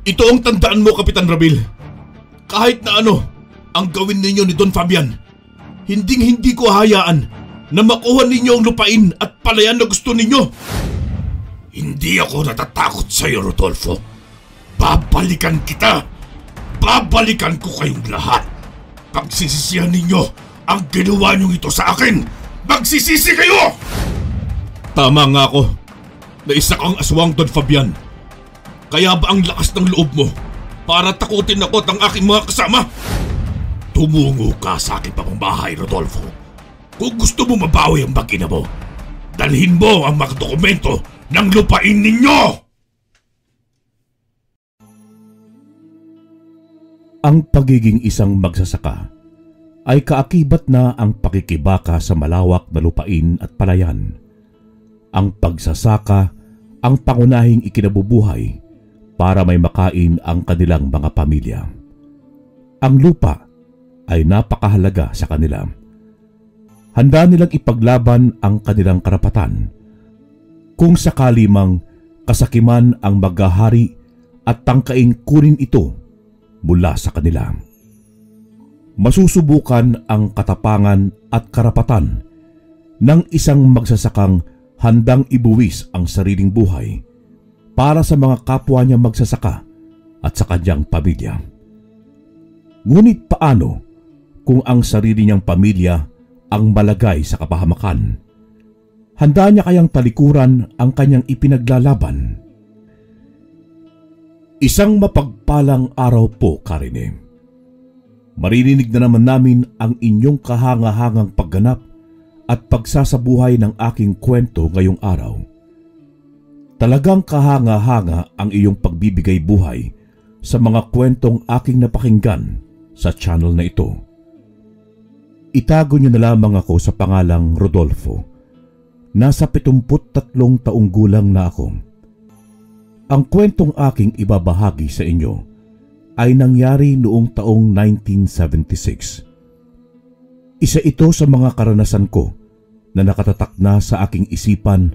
Ito ang tandaan mo, Kapitan Ramil. Kahit na ano ang gawin ninyo ni Don Fabian, hindi ko hayaan na makuha ninyo ang lupain at palayan na gusto ninyo. Hindi ako natatakot sa iyo, Rodolfo. Babalikan kita. Babalikan ko kayong lahat. Pagsisisihan ninyo ang ginawa niyong ito sa akin. Magsisisi kayo! Tama nga ako na isa kang aswang, Don Fabian. Kaya ba ang lakas ng loob mo para takutin ako at ang aking mga kasama? Tumungo ka sa aking pamamahay, Rodolfo. Kung gusto mo mabawi ang mag-ina mo, dalhin mo ang mga dokumento ng lupain ninyo! Ang pagiging isang magsasaka ay kaakibat na ang pakikibaka sa malawak na lupain at palayan. Ang pagsasaka ang pangunahing ikinabubuhay para may makain ang kanilang mga pamilya. Ang lupa ay napakahalaga sa kanila. Handa nilang ipaglaban ang kanilang karapatan kung sakali mang kasakiman ang maghahari at tangkaing kunin ito mula sa kanila. Masusubukan ang katapangan at karapatan ng isang magsasakang handang ibuwis ang sariling buhay para sa mga kapwa niya magsasaka at sa kanyang pamilya. Ngunit paano kung ang sarili niyang pamilya ang malagay sa kapahamakan? Handa niya kayang talikuran ang kanyang ipinaglalaban? Isang mapagpalang araw po, Karine. Maririnig na naman namin ang inyong kahangahangang pagganap at pagsasabuhay ng aking kwento ngayong araw. Talagang kahanga-hanga ang iyong pagbibigay buhay sa mga kwentong aking napakinggan sa channel na ito. Itago niyo na lamang ako sa pangalang Rodolfo. Nasa 73 taong gulang na ako. Ang kwentong aking ibabahagi sa inyo ay nangyari noong taong 1976. Isa ito sa mga karanasan ko na nakatatak na sa aking isipan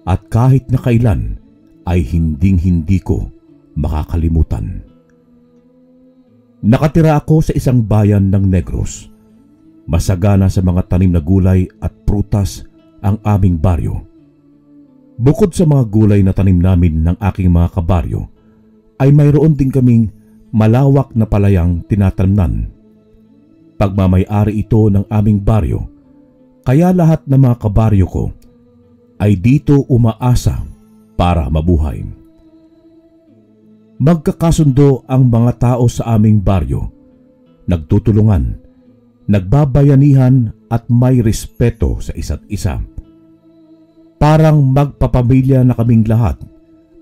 at kahit na kailan ay hinding-hindi ko makakalimutan. Nakatira ako sa isang bayan ng Negros. Masagana sa mga tanim na gulay at prutas ang aming baryo. Bukod sa mga gulay na tanim namin ng aking mga kabaryo, ay mayroon din kaming malawak na palayang tinatamnan. Pagmamay-ari ito ng aming baryo, kaya lahat ng mga kabaryo ko ay dito umaasa para mabuhay. Magkakasundo ang mga tao sa aming baryo, nagtutulungan, nagbabayanihan at may respeto sa isa't isa. Parang magpapamilya na kaming lahat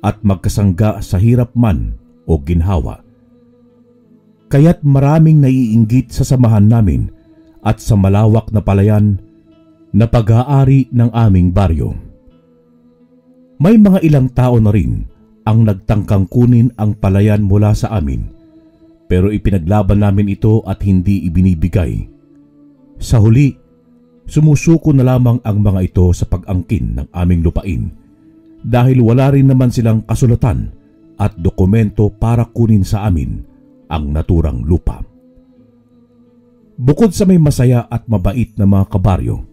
at magkasangga sa hirap man o ginhawa. Kaya't maraming naiinggit sa samahan namin at sa malawak na palayan na pag-aari ng aming baryo. May mga ilang tao na rin ang nagtangkang kunin ang palayan mula sa amin, pero ipinaglaban namin ito at hindi ibinibigay. Sa huli, sumusuko na lamang ang mga ito sa pag-angkin ng aming lupain dahil wala rin naman silang kasulatan at dokumento para kunin sa amin ang naturang lupa. Bukod sa may masaya at mabait na mga kabaryo,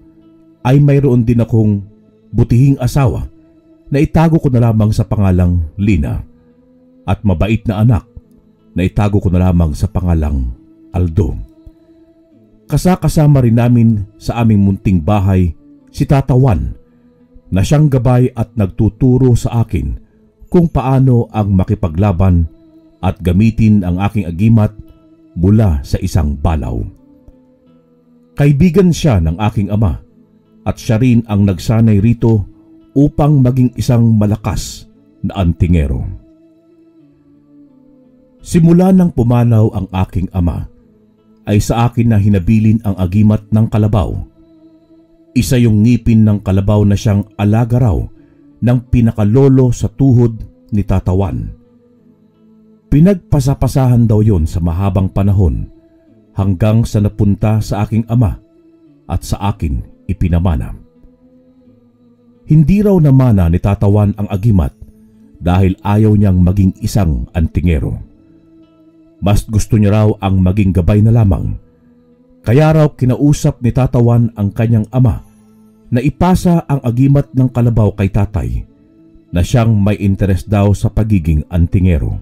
ay mayroon din akong butihing asawa na itago ko na lamang sa pangalang Lina at mabait na anak na itago ko na lamang sa pangalang Aldo. Kasama rin namin sa aming munting bahay si Tata Juan na siyang gabay at nagtuturo sa akin kung paano ang makipaglaban at gamitin ang aking agimat mula sa isang balaw. Kaibigan siya ng aking ama at siya rin ang nagsanay rito upang maging isang malakas na antingero. Simula nang pumanaw ang aking ama, ay sa akin na hinabilin ang agimat ng kalabaw. Isa yung ngipin ng kalabaw na siyang alaga raw ng pinakalolo sa tuhod ni Tata Juan. Pinagpasapasahan daw yon sa mahabang panahon hanggang sa napunta sa aking ama at sa akin ipinamana. Hindi raw namana ni Tata Juan ang agimat dahil ayaw niyang maging isang antingero. Mas gusto niya raw ang maging gabay na lamang. Kaya raw kinausap ni Tata Juan ang kanyang ama na ipasa ang agimat ng kalabaw kay tatay na siyang may interes daw sa pagiging antingero.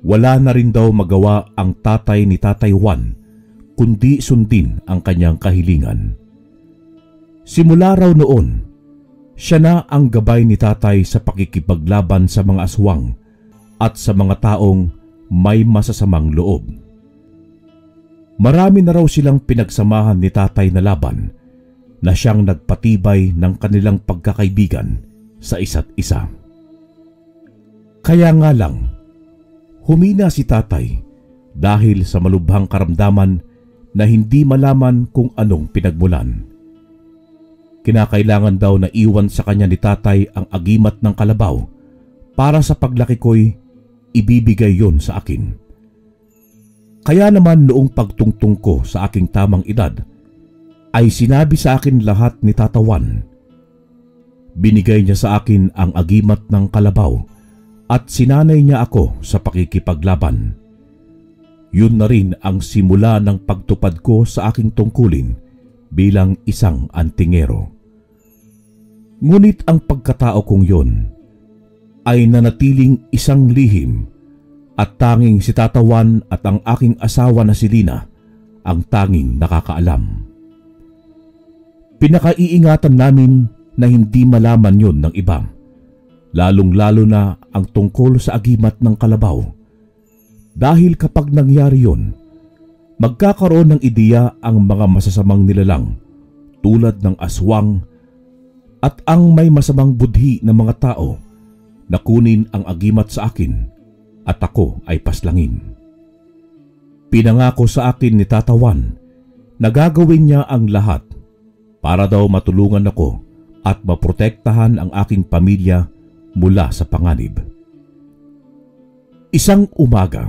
Wala na rin daw magawa ang tatay ni Tatay Juan kundi sundin ang kanyang kahilingan. Simula raw noon, siya na ang gabay ni tatay sa pakikipaglaban sa mga aswang at sa mga taong may masasamang loob. Marami na raw silang pinagsamahan ni tatay na laban na siyang nagpatibay ng kanilang pagkakaibigan sa isa't isa. Kaya nga lang, humina si tatay dahil sa malubhang karamdaman na hindi malaman kung anong pinagmulan. Kinakailangan daw na iwan sa kanya ni tatay ang agimat ng kalabaw para sa paglaki ko'y ibibigay yon sa akin. Kaya naman noong pagtungtong ko sa aking tamang edad, ay sinabi sa akin lahat ni Tata Juan. Binigay niya sa akin ang agimat ng kalabaw at sinanay niya ako sa pakikipaglaban. Yun na rin ang simula ng pagtupad ko sa aking tungkulin bilang isang antingero. Ngunit ang pagkatao kong yon ay nanatiling isang lihim at tanging si Tata Juan at ang aking asawa na si Lina ang tanging nakakaalam. Pinakaiingatan namin na hindi malaman yon ng iba, lalong-lalo na ang tungkol sa agimat ng kalabaw. Dahil kapag nangyari yon, magkakaroon ng ideya ang mga masasamang nilalang tulad ng aswang at ang may masamang budhi ng mga tao na kunin ang agimat sa akin at ako ay paslangin. Pinangako sa akin ni Tata Juan na gagawin niya ang lahat para daw matulungan ako at maprotektahan ang aking pamilya mula sa panganib. Isang umaga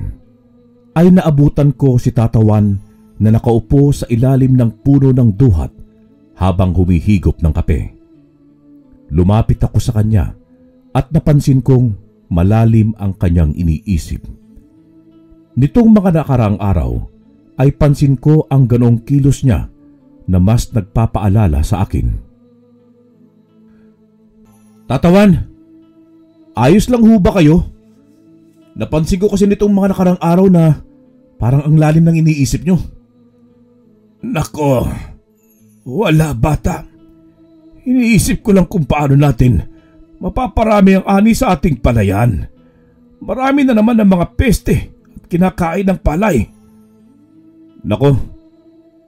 ay naabutan ko si Tata Juan na nakaupo sa ilalim ng puno ng duhat habang humihigop ng kape. Lumapit ako sa kanya at napansin kong malalim ang kanyang iniisip. Nitong mga nakaraang araw ay pansin ko ang ganong kilos niya na mas nagpapaalala sa akin. Tata Juan, ayos lang ho ba kayo? Napansin ko kasi nitong mga nakaraang araw na parang ang lalim ng iniisip nyo. Nako, wala bata. Iniisip ko lang kung paano natin mapaparami ang ani sa ating palayan. Marami na naman ang mga peste at kinakain ng palay. Nako,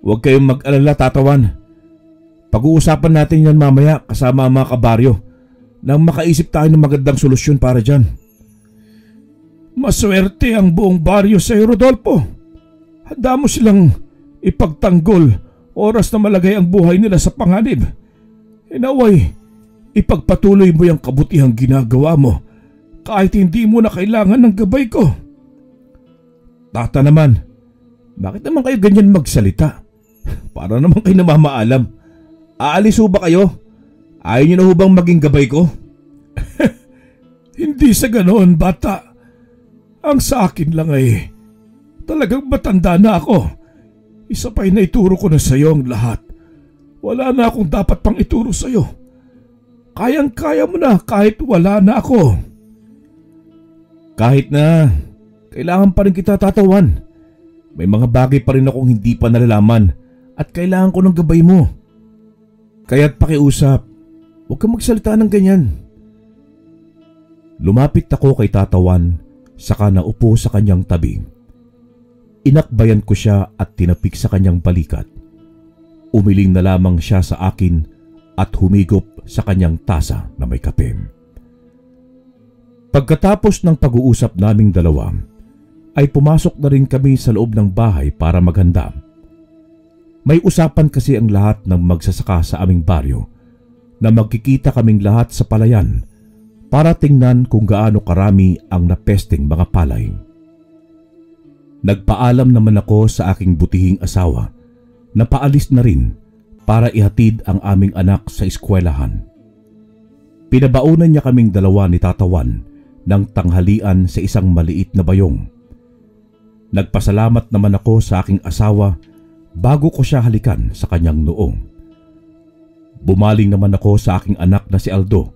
huwag kayong mag-alala, Tata Juan. Pag-uusapan natin yan mamaya kasama ang mga kabaryo nang makaisip tayo ng magandang solusyon para dyan. Maswerte ang buong baryo sa Rodolfo. Handa mo silang ipagtanggol oras na malagay ang buhay nila sa panganib. Inaway, ipagpatuloy mo yung kabutihang ginagawa mo kahit hindi mo na kailangan ng gabay ko. Tata naman, bakit naman kayo ganyan magsalita? Para naman kayo namamaalam. Aalis ho ba kayo? Ayaw niyo na ho bang maging gabay ko? Hindi sa ganoon, bata. Ang sa akin lang ay talagang matanda na ako. Isa pa'y naituro ko na sa iyo ang lahat. Wala na akong dapat pang ituro sa iyo. Kayang-kaya mo na kahit wala na ako. Kahit na, kailangan pa rin kita, Tata Juan. May mga bagay pa rin akong hindi pa nalalaman at kailangan ko ng gabay mo. Kaya't pakiusap, huwag kang magsalita ng ganyan. Lumapit ako kay Tata Juan, saka naupo sa kanyang tabi. Inakbayan ko siya at tinapik sa kanyang balikat. Umiling na lamang siya sa akin at humigop sa kanyang tasa na may kape. Pagkatapos ng pag-uusap naming dalawa, ay pumasok na rin kami sa loob ng bahay para maghanda. May usapan kasi ang lahat ng magsasaka sa aming baryo na magkikita kaming lahat sa palayan para tingnan kung gaano karami ang napesting mga palay. Nagpaalam naman ako sa aking butihing asawa na paalis na rin para ihatid ang aming anak sa eskwelahan. Pinabaunan niya kaming dalawa ni Tatawan ng tanghalian sa isang maliit na bayong. Nagpasalamat naman ako sa aking asawa bago ko siya halikan sa kanyang noo. Bumaling naman ako sa aking anak na si Aldo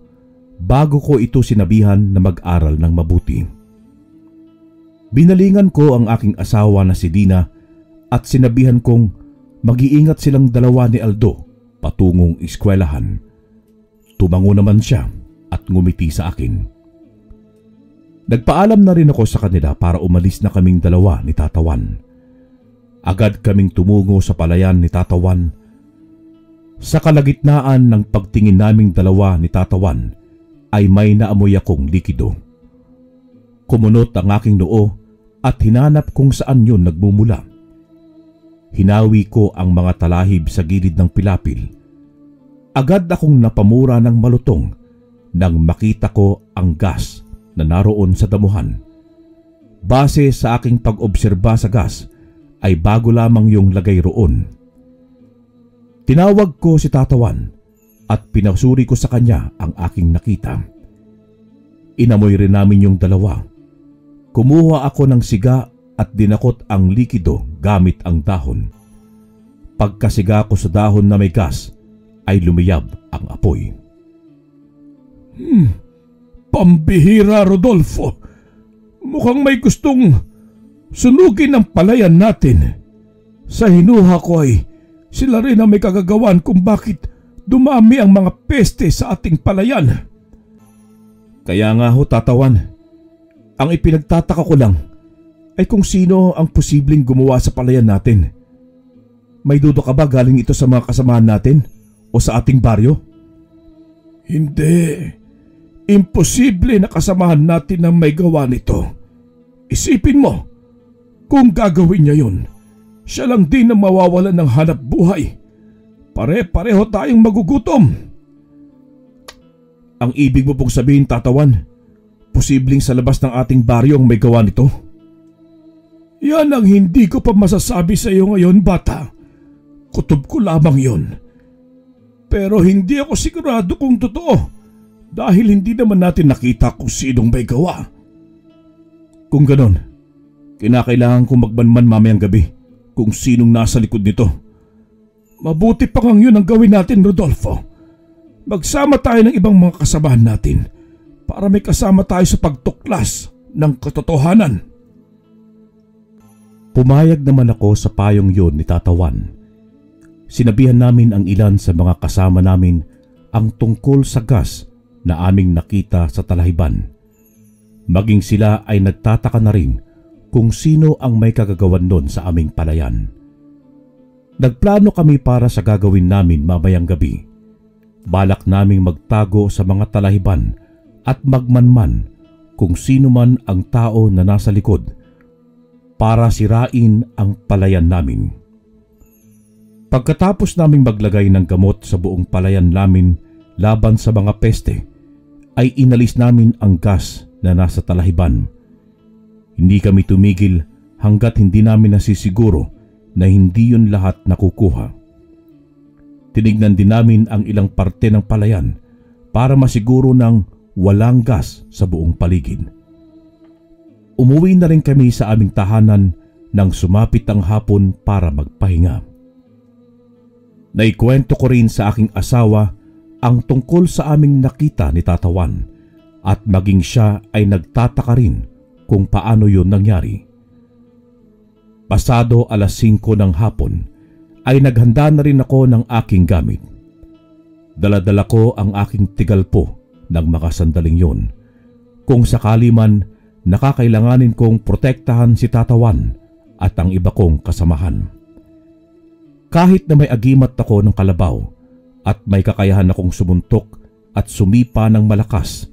bago ko ito sinabihan na mag-aral ng mabuti. Binalingan ko ang aking asawa na si Dina at sinabihan kong mag-iingat silang dalawa ni Aldo patungong eskwelahan. Tumango naman siya at ngumiti sa akin. Nagpaalam na rin ako sa kanila para umalis na kaming dalawa ni Tatawan. Agad kaming tumungo sa palayan ni Tatawan. Sa kalagitnaan ng pagtingin naming dalawa ni Tatawan ay may naamoy akong likido. Kumunot ang aking noo at hinanap kung saan yun nagmumula. Hinawi ko ang mga talahib sa gilid ng pilapil. Agad akong napamura ng malutong nang makita ko ang gas na naroon sa damuhan. Base sa aking pag-obserba sa gas ay bago lamang yung lagay roon. Tinawag ko si Tatawan at pinasuri ko sa kanya ang aking nakita. Inamoy rin namin yung dalawa. Kumuha ako ng siga at dinakot ang likido gamit ang dahon. Pagkasiga ko sa dahon na may gas ay lumiyab ang apoy. Pambihira, Rodolfo. Mukhang may gustong sunugin ang palayan natin. Sa hinuha ko ay sila rin ang may kagagawan kung bakit dumami ang mga peste sa ating palayan. Kaya nga ho, Tatawan, ang ipinagtataka ko lang ay kung sino ang posibleng gumawa sa palayan natin. May duda ka ba galing ito sa mga kasamahan natin o sa ating baryo? Hindi. Imposible na kasamahan natin ang may gawa nito. Isipin mo, kung gagawin niya yun, siya lang din ang mawawalan ng hanap buhay. Pare-pareho tayong magugutom. Ang ibig mo pong sabihin, Tatawan, posibleng sa labas ng ating baryo ang may gawa nito? Yan ang hindi ko pa masasabi sa iyo ngayon, bata. Kutob ko lamang yun. Pero hindi ako sigurado kung totoo dahil hindi naman natin nakita kung sinong may gawa. Kung ganon, kinakailangan kong magbanman mamayang gabi kung sinong nasa likod nito. Mabuti pa kang yun ang gawin natin, Rodolfo. Magsama tayo ng ibang mga kasamahan natin para may kasama tayo sa pagtuklas ng katotohanan. Pumayag naman ako sa payong yun ni Tatawan. Sinabihan namin ang ilan sa mga kasama namin ang tungkol sa gas na aming nakita sa talahiban. Maging sila ay nagtataka na rin kung sino ang may kagagawan nun sa aming palayan. Nagplano kami para sa gagawin namin mamayang gabi. Balak naming magtago sa mga talahiban at magmanman kung sino man ang tao na nasa likod para sirain ang palayan namin. Pagkatapos naming maglagay ng gamot sa buong palayan namin laban sa mga peste, ay inalis namin ang gas na nasa talahiban. Hindi kami tumigil hanggat hindi namin nasisiguro na hindi yun lahat nakukuha. Tinignan din namin ang ilang parte ng palayan para masiguro ng walang gas sa buong paligid. Umuwi na rin kami sa aming tahanan nang sumapit ang hapon para magpahinga. Naikwento ko rin sa aking asawa ang tungkol sa aming nakita ni Tatawan at maging siya ay nagtataka rin kung paano yun nangyari. Pasado 5:00 ng hapon ay naghanda na rin ako ng aking gamit. Daladala ko ang aking tigalpo ng makasandaling yun. Kung sakali man nakakailanganin kong protektahan si Tatawan at ang iba kong kasamahan. Kahit na may agimat ako ng kalabaw at may kakayahan akong sumuntok at sumipa ng malakas,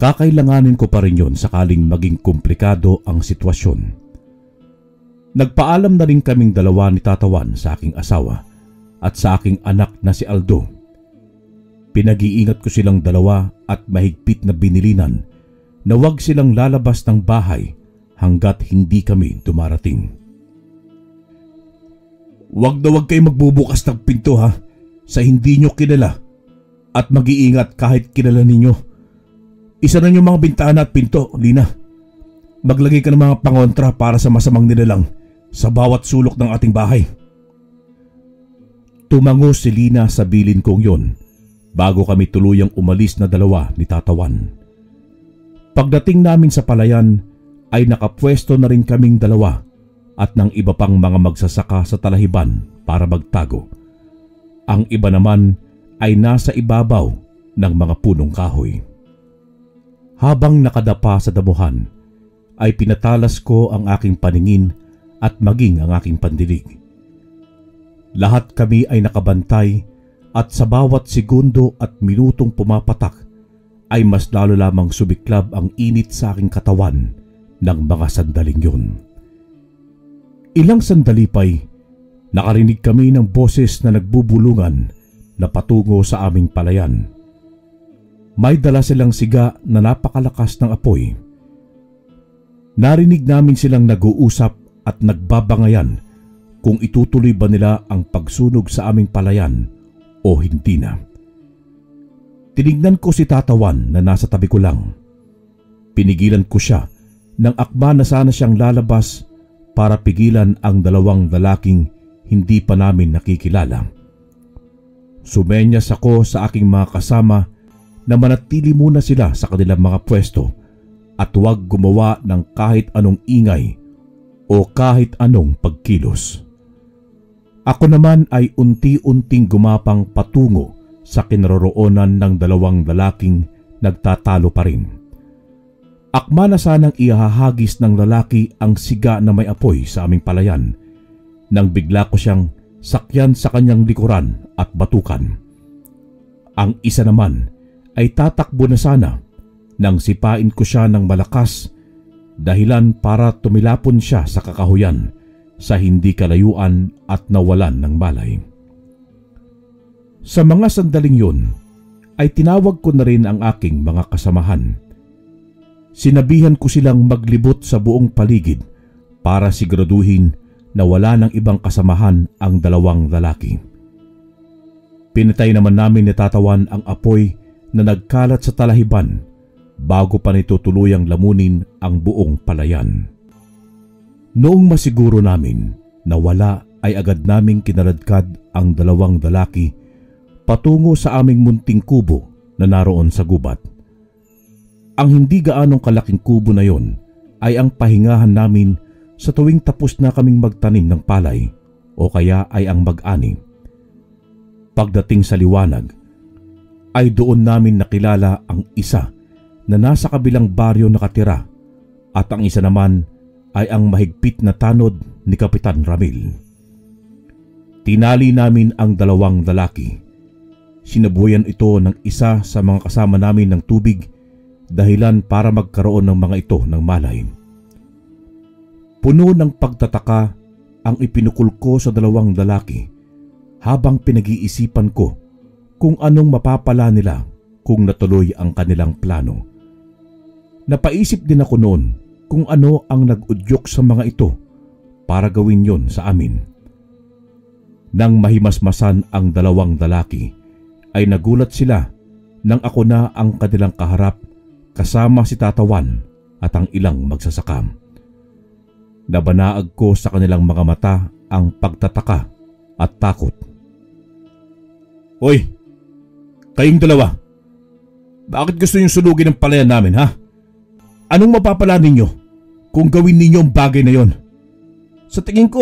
kakailanganin ko pa rin yun sakaling maging komplikado ang sitwasyon. Nagpaalam na rin kaming dalawa ni Tatawan sa aking asawa at sa aking anak na si Aldo. Pinag-iingat ko silang dalawa at mahigpit na binilinan na huwag silang lalabas ng bahay hanggat hindi kami dumarating. Huwag na huwag kayo magbubukas ng pinto, ha, sa hindi nyo kilala. At mag-iingat kahit kilala ninyo. Isa na yung mga bintana at pinto, Lina. Maglagay ka ng mga pangontra para sa masamang nilalang sa bawat sulok ng ating bahay. Tumango si Lina sa bilin kong yon bago kami tuluyang umalis na dalawa ni Tata Juan. Pagdating namin sa palayan ay nakapwesto na rin kaming dalawa at ng iba pang mga magsasaka sa talahiban para magtago. Ang iba naman ay nasa ibabaw ng mga punong kahoy. Habang nakadapa sa damuhan, ay pinatalas ko ang aking paningin at maging ang aking pandinig. Lahat kami ay nakabantay at sa bawat segundo at minutong pumapatak ay mas lalo lamang sumiklab ang init sa aking katawan ng mga sandaling yun. Ilang sandali pa'y nakarinig kami ng boses na nagbubulungan na patungo sa aming palayan. May dala silang siga na napakalakas ng apoy. Narinig namin silang nag-uusap at nagbabangayan kung itutuloy ba nila ang pagsunog sa aming palayan o hindi na. Tinignan ko si Tata Juan na nasa tabi ko lang. Pinigilan ko siya nang akma na sana siyang lalabas para pigilan ang dalawang lalaking hindi pa namin nakikilala. Sumenyas ako sa aking mga kasama na manatili muna sila sa kanilang mga pwesto at huwag gumawa ng kahit anong ingay o kahit anong pagkilos. Ako naman ay unti-unting gumapang patungo sa kinaroroonan ng dalawang lalaking nagtatalo pa rin. Akma na sanang ihahagis ng lalaki ang siga na may apoy sa aming palayan nang bigla ko siyang sakyan sa kanyang likuran at batukan. Ang isa naman ay tatakbo na sana nang sipain ko siya ng malakas dahilan para tumilapon siya sa kakahuyan sa hindi kalayuan at nawalan ng malay. Sa mga sandaling yun ay tinawag ko na rin ang aking mga kasamahan. Sinabihan ko silang maglibot sa buong paligid para siguraduhin na wala ng ibang kasamahan ang dalawang lalaki. Pinatay naman namin ni Tata Juan ang apoy na nagkalat sa talahiban bago pa nito tuluyang lamunin ang buong palayan. Noong masiguro namin na wala ay agad naming kinaladkad ang dalawang lalaki patungo sa aming munting kubo na naroon sa gubat. Ang hindi gaanong kalaking kubo na yon ay ang pahingahan namin sa tuwing tapos na kaming magtanim ng palay o kaya ay ang mag-ani. Pagdating sa liwanag, ay doon namin nakilala ang isa na nasa kabilang baryo nakatira at ang isa naman ay ang mahigpit na tanod ni Kapitan Ramil. Tinali namin ang dalawang lalaki. Sinabuyan ito ng isa sa mga kasama namin ng tubig dahilan para magkaroon ng mga ito ng malay. Puno ng pagtataka ang ipinukul ko sa dalawang lalaki habang pinag-iisipan ko kung anong mapapala nila kung natuloy ang kanilang plano. Napaisip din ako noon kung ano ang nag-udyok sa mga ito para gawin yon sa amin. Nang mahimasmasan ang dalawang lalaki ay nagulat sila nang ako na ang kanilang kaharap kasama si Tata Juan at ang ilang magsasaka. Nabanaag ko sa kanilang mga mata ang pagtataka at takot. Hoy! Kayong dalawa! Bakit gusto niyong sunugin ang palayan namin, ha? Anong mapapala ninyo kung gawin ninyo ang bagay na yon? Sa tingin ko,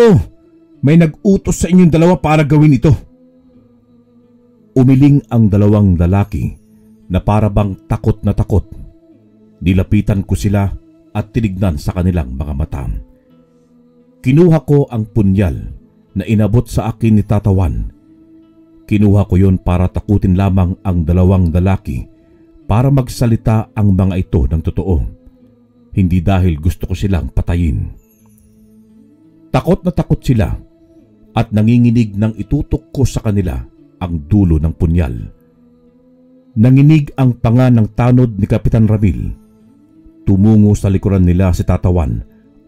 may nag-utos sa inyong dalawa para gawin ito. Umiling ang dalawang lalaki na para bang takot na takot. Nilapitan ko sila at tinignan sa kanilang mga mata. Kinuha ko ang punyal na inabot sa akin ni Tata Juan. Kinuha ko yon para takutin lamang ang dalawang lalaki para magsalita ang mga ito ng totoo. Hindi dahil gusto ko silang patayin. Takot na takot sila at nanginginig nang itutok ko sa kanila ang dulo ng punyal. Nanginig ang panga ng tanod ni Kapitan Ramil. Tumungo sa likuran nila si Tata Juan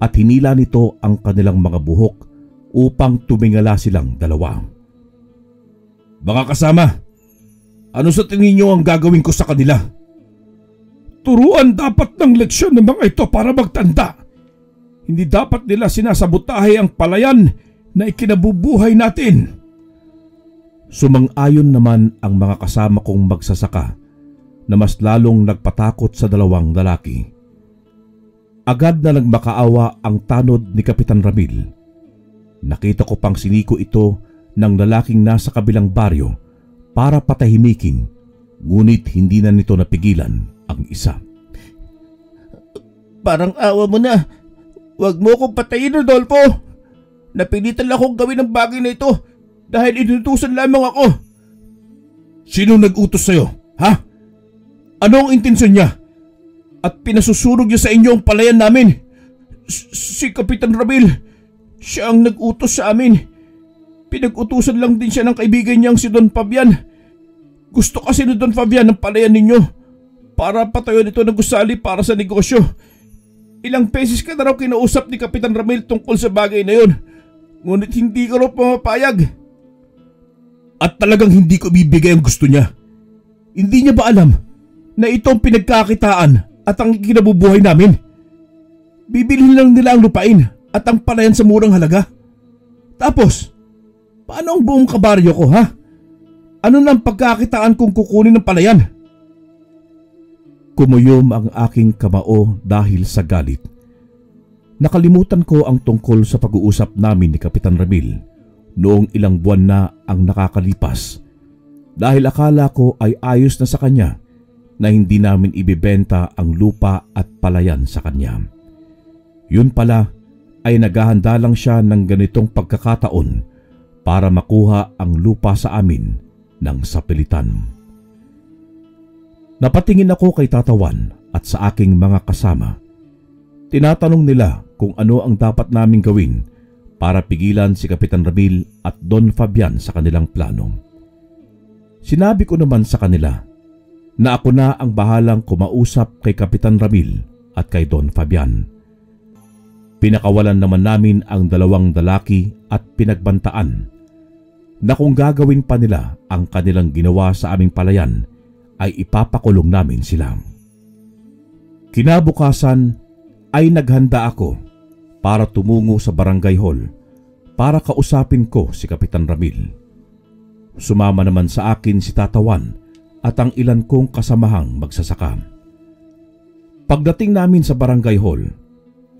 at hinila nito ang kanilang mga buhok upang tumingala silang dalawa. Mga kasama, Ano sa tingin niyo ang gagawin ko sa kanila? Turuan dapat ng leksyon ng mga ito para magtanda. Hindi dapat nila sinasabotahe ang palayan na ikinabubuhay natin. Sumang-ayon naman ang mga kasama kong magsasaka na mas lalong nagpatakot sa dalawang lalaki. Agad na nagmakaawa ang tanod ni Kapitan Ramil. Nakita ko pang siniko ito ng lalaking nasa kabilang baryo para patahimikin, ngunit hindi na nito napigilan ang isa. Parang awa mo na. Huwag mo akong patayin, Rodolfo. Napilitan lang akong gawin ang bagay na ito dahil inutusan lamang ako. Sino nag-utos sa'yo, ha? Ano ang intensyon niya? At pinasusunog niya sa inyo ang palayan namin? Si Kapitan Ramil. Siya ang nag-utos sa amin. Pinag-utusan lang din siya ng kaibigan niyang si Don Fabian. Gusto kasi ni Don Fabian ang palayan ninyo para patayon ito ng gusali para sa negosyo. Ilang beses ka na raw kinausap ni Kapitan Ramil tungkol sa bagay na yun. Ngunit hindi ka raw pumapayag. At talagang hindi ko bibigay ang gusto niya. Hindi niya ba alam na ito ang pinagkakitaan at ang kinabubuhay namin? Bibilhin lang nila ang lupain at ang palayan sa murang halaga. Tapos, paano ang buong kabaryo ko, ha? Ano na ang pagkakitaan kung kukunin ng palayan? Kumuyom ang aking kamao dahil sa galit. Nakalimutan ko ang tungkol sa pag-uusap namin ni Kapitan Ramil noong ilang buwan na ang nakakalipas dahil akala ko ay ayos na sa kanya na hindi namin ibibenta ang lupa at palayan sa kanya. Yun pala ay naghahanda lang siya ng ganitong pagkakataon para makuha ang lupa sa amin ng sapilitan. Napatingin ako kay Tatawan at sa aking mga kasama. Tinatanong nila kung ano ang dapat naming gawin para pigilan si Kapitan Ramil at Don Fabian sa kanilang plano. Sinabi ko naman sa kanila na ako na ang bahalang kumausap kay Kapitan Ramil at kay Don Fabian. Pinakawalan naman namin ang dalawang lalaki at pinagbantaan na kung gagawin pa nila ang kanilang ginawa sa aming palayan ay ipapakulong namin sila. Kinabukasan ay naghanda ako para tumungo sa barangay hall para kausapin ko si Kapitan Ramil. Sumama naman sa akin si Tatawan at ang ilan kong kasamahang magsasaka. Pagdating namin sa barangay hall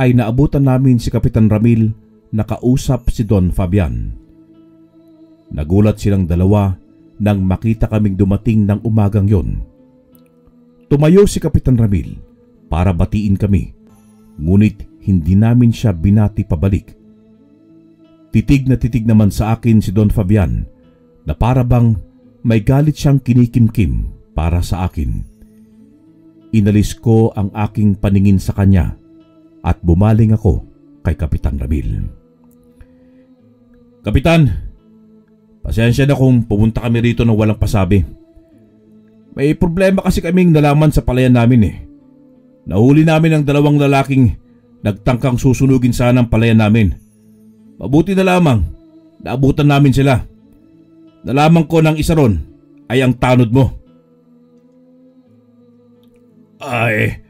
ay naabutan namin si Kapitan Ramil na kausap si Don Fabian. Nagulat silang dalawa nang makita kaming dumating ng umagang yon. Tumayo si Kapitan Ramil para batiin kami, ngunit hindi namin siya binati pabalik. Titig na titig naman sa akin si Don Fabian na para bang may galit siyang kinikimkim para sa akin. Inalis ko ang aking paningin sa kanya at bumaling ako kay Kapitan Ramil. Kapitan, pasensya na kung pumunta kami rito nang walang pasabi. May problema kasi kaming nalaman sa palayan namin eh. Nahuli namin ang dalawang lalaking nagtangkang susunugin sana ang palayan namin. Mabuti na lamang, naabutan namin sila. Nalaman ko ng isa ron ay ang tanod mo. Ay,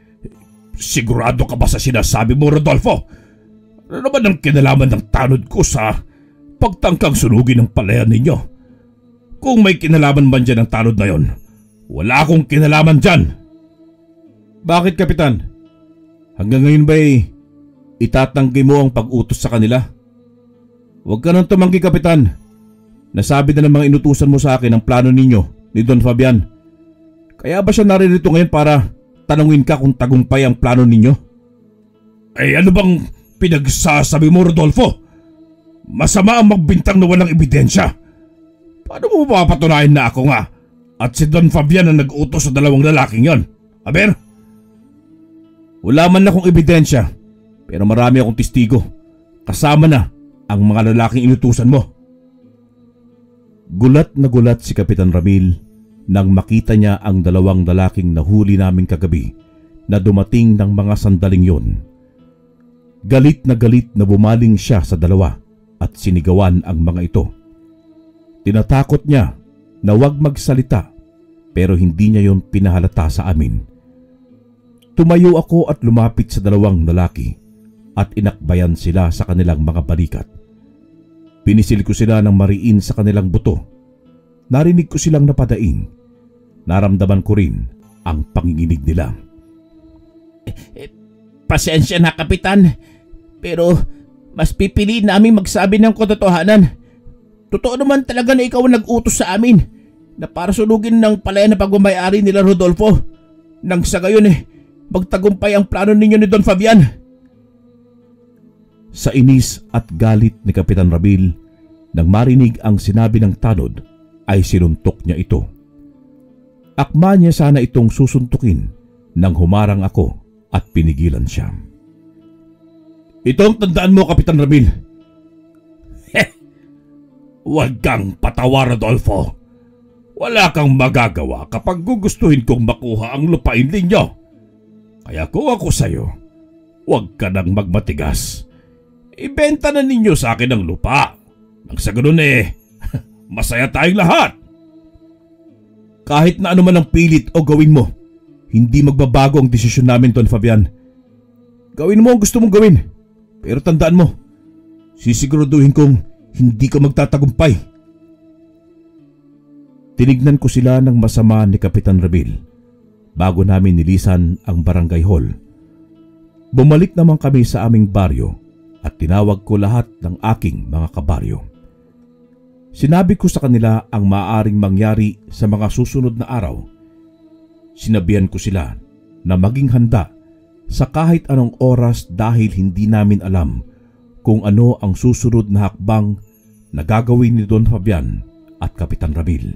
sigurado ka ba sa sinasabi mo, Rodolfo? Ano naman ang kinalaman ng tanod ko sa pagtangkang sunugin ng palayan ninyo? Kung may kinalaman man dyan ang tanod na yon, wala akong kinalaman dyan. Bakit, Kapitan? Hanggang ngayon ba'y itatanggi mo ang pag-utos sa kanila? Huwag ka nang tumanggi, Kapitan. Nasabi na ng mga inutusan mo sa akin ang plano ninyo ni Don Fabian. Kaya ba siya naririto ngayon para tanungin ka kung tagumpay ang plano ninyo? Ay ano bang pinagsasabi mo, Rodolfo? Masama ang magbintang na walang ebidensya. Paano mo mapapatunayan na ako nga at si Don Fabian ang nag-utos sa dalawang lalaking yon? Aber? Wala man akong ebidensya, pero marami akong testigo. Kasama na ang mga lalaking inutusan mo. Gulat na gulat si Kapitan Ramil nang makita niya ang dalawang lalaking nahuli naming kagabi na dumating ng mga sandaling yon. Galit na bumaling siya sa dalawa at sinigawan ang mga ito. Tinatakot niya na huwag magsalita pero hindi niya yon pinahalata sa amin. Tumayo ako at lumapit sa dalawang lalaki at inakbayan sila sa kanilang mga balikat. Pinisil ko sila ng mariin sa kanilang buto. Narinig ko silang napadaing. Naramdaman ko rin ang panginginig nila. Pasensya na, Kapitan, pero mas pipili namin magsabi ng katotohanan. Totoo naman talaga na ikaw ang nag-utos sa amin na para sunugin ng palayan na pagmamayari nila Rodolfo. Nang sa gayon magtagumpay ang plano ninyo ni Don Fabian. Sa inis at galit ni Kapitan Ramil, nang marinig ang sinabi ng tanod, ay sinuntok niya ito. Akma niya sana itong susuntukin nang humarang ako at pinigilan siya. Ito ang tandaan mo, Kapitan Ramil. Huwag kang patawa, Rodolfo. Wala kang magagawa kapag gugustuhin kong makuha ang lupain ninyo. Kaya kung ako sa'yo, huwag ka nang magmatigas. Ibenta na ninyo sa akin ang lupa. Nang sa ganun masaya tayong lahat. Kahit na ano man ang pilit o gawin mo, hindi magbabago ang desisyon namin, Don Fabian. Gawin mo ang gusto mong gawin. Pero tandaan mo, sisiguraduhin kong hindi ka magtatagumpay. Tinignan ko sila ng masama ni Kapitan Ramil bago namin nilisan ang barangay hall. Bumalik naman kami sa aming baryo at tinawag ko lahat ng aking mga kabaryo. Sinabi ko sa kanila ang maaaring mangyari sa mga susunod na araw. Sinabihan ko sila na maging handa sa kahit anong oras dahil hindi namin alam kung ano ang susunod na hakbang na gagawin ni Don Fabian at Kapitan Ramil.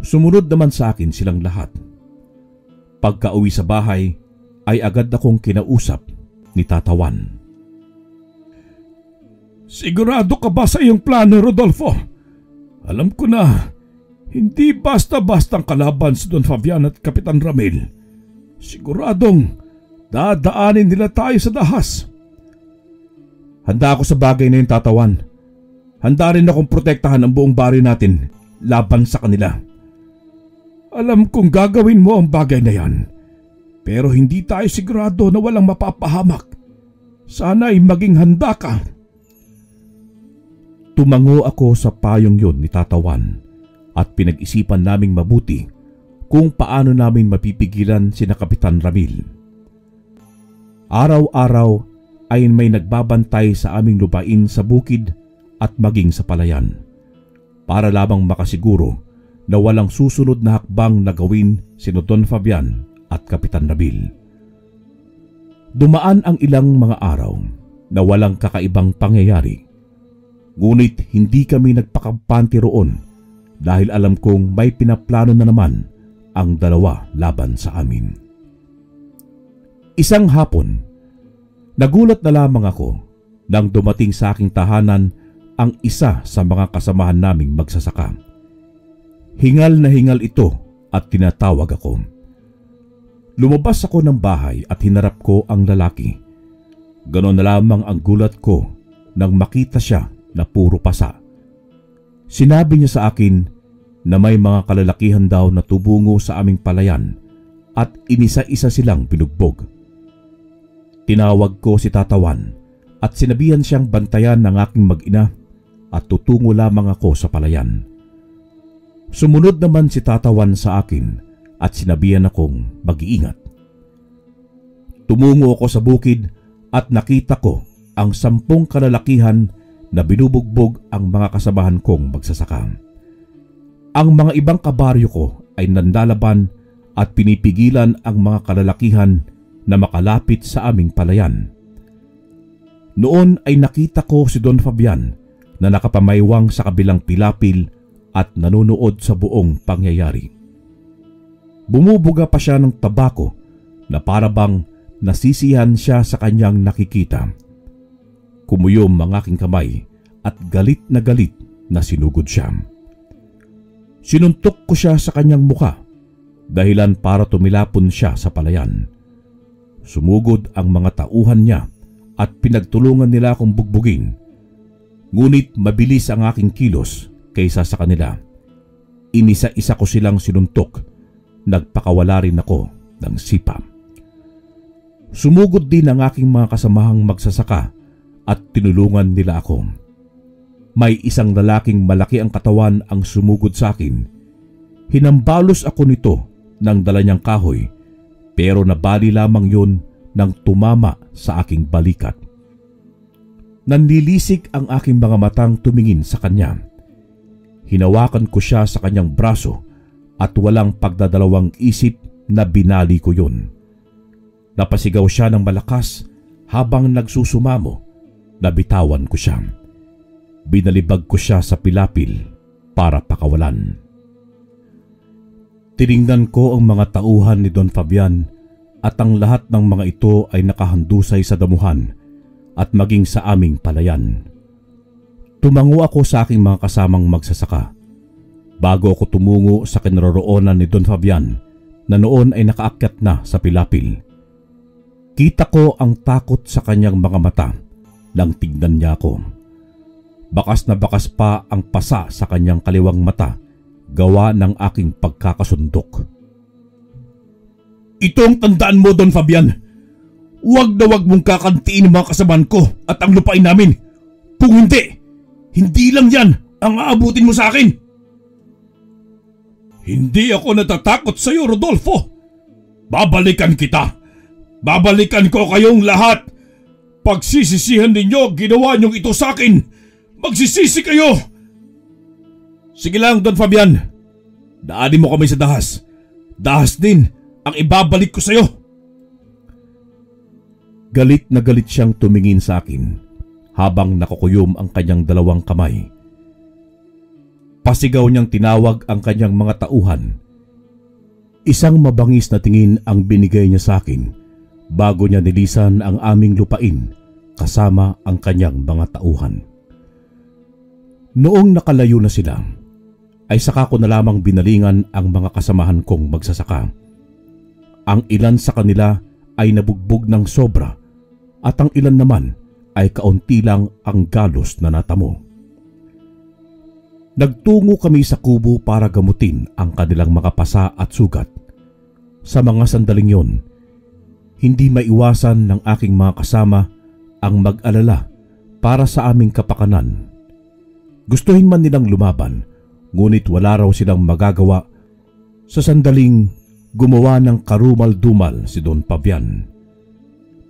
Sumunod naman sa akin silang lahat. Pagka-uwi sa bahay ay agad akong kinausap ni Tata Juan. Sigurado ka ba sa iyong plano, Rodolfo? Alam ko na, hindi basta-bastang kalaban si Don Fabian at Kapitan Ramil. Siguradong dadaanin nila tayo sa dahas. Handa ako sa bagay na yung Tata Juan. Handa rin akong protektahan ang buong baryo natin laban sa kanila. Alam kong gagawin mo ang bagay na yan, pero hindi tayo sigurado na walang mapapahamak. Sana'y maging handa ka. Tumango ako sa payong yun ni Tata Juan at pinag-isipan naming mabuti kung paano namin mapipigilan sina Kapitan Ramil. Araw-araw ay may nagbabantay sa aming lupain sa bukid at maging sa palayan para lamang makasiguro na walang susunod na hakbang na gawin si Don Fabian at Kapitan Ramil. Dumaan ang ilang mga araw na walang kakaibang pangyayari. Ngunit hindi kami nagpakampante roon dahil alam kong may pinaplano na naman ang dalawa laban sa amin. Isang hapon, nagulat na lamang ako nang dumating sa aking tahanan ang isa sa mga kasamahan naming magsasaka. Hingal na hingal ito at tinatawag ako. Lumabas ako ng bahay at hinarap ko ang lalaki. Ganon na lamang ang gulat ko nang makita siya na puro pasa. Sinabi niya sa akin na may mga kalalakihan daw na tubungo sa aming palayan at inisa-isa silang binugbog. Tinawag ko si Tata Juan at sinabihan siyang bantayan ng aking mag-ina at tutungo lamang ako sa palayan. Sumunod naman si Tata Juan sa akin at sinabihan akong mag-iingat. Tumungo ako sa bukid at nakita ko ang 10 kalalakihan na binubugbog ang mga kasamahan kong magsasaka. Ang mga ibang kabaryo ko ay nandalaban at pinipigilan ang mga kalalakihan na makalapit sa aming palayan. Noon ay nakita ko si Don Fabian na nakapamaywang sa kabilang pilapil at nanonood sa buong pangyayari. Bumubuga pa siya ng tabako na parabang nasisihan siya sa kanyang nakikita. Kumuyom ang aking kamay at galit na sinugod siya. Sinuntok ko siya sa kanyang muka, dahilan para tumilapon siya sa palayan. Sumugod ang mga tauhan niya at pinagtulungan nila akong bugbugin. Ngunit mabilis ang aking kilos kaysa sa kanila. Inisa-isa ko silang sinuntok. Nagpakawala rin ako ng sipa. Sumugod din ang aking mga kasamahang magsasaka at tinulungan nila ako. May isang lalaking malaki ang katawan ang sumugod sa akin. Hinambalos ako nito ng dala niyang kahoy, pero nabali lamang yun nang tumama sa aking balikat. Nanlilisik ang aking mga matang tumingin sa kanya. Hinawakan ko siya sa kanyang braso at walang pagdadalawang isip na binali ko yun. Napasigaw siya ng malakas habang nagsusumamo. Nabitawan ko siya. Binalibag ko siya sa pilapil para pakawalan. Tiningnan ko ang mga tauhan ni Don Fabian at ang lahat ng mga ito ay nakahandusay sa damuhan at maging sa aming palayan. Tumango ako sa aking mga kasamang magsasaka bago ako tumungo sa kinaroroonan ni Don Fabian na noon ay nakaakyat na sa pilapil. Kita ko ang takot sa kanyang mga mata nang tignan niya ako. Bakas na bakas pa ang pasa sa kanyang kaliwang mata gawa ng aking pagkakasundok. Ito ang tandaan mo, Don Fabian. Huwag na huwag mong kakantiin ang mga kasabahan ko at ang lupain namin. Kung hindi lang yan ang aabutin mo sa akin. Hindi ako natatakot sa iyo, Rodolfo. Babalikan kita. Babalikan ko kayong lahat. Pagsisisihan ninyo ginawa niyong ito sa akin. Magsisisi kayo. Sige lang, Don Fabian. Daanin mo kami sa dahas. Dahas din ang ibabalik ko sa iyo. Galit na galit siyang tumingin sa akin habang nakukuyom ang kanyang dalawang kamay. Pasigaw niyang tinawag ang kanyang mga tauhan. Isang mabangis na tingin ang binigay niya sa akin bago niya nilisan ang aming lupain kasama ang kanyang mga tauhan. Noong nakalayo na sila, ay saka ko na lamang binalingan ang mga kasamahan kong magsasaka. Ang ilan sa kanila ay nabugbog ng sobra at ang ilan naman ay kaunti lang ang galos na natamo. Nagtungo kami sa kubo para gamutin ang kanilang mga pasa at sugat. Sa mga sandaling yon, hindi maiwasan ng aking mga kasama ang mag-alala para sa aming kapakanan. Gustuhin man nilang lumaban, ngunit wala raw silang magagawa sa sandaling gumawa ng karumal-dumal si Don Fabian.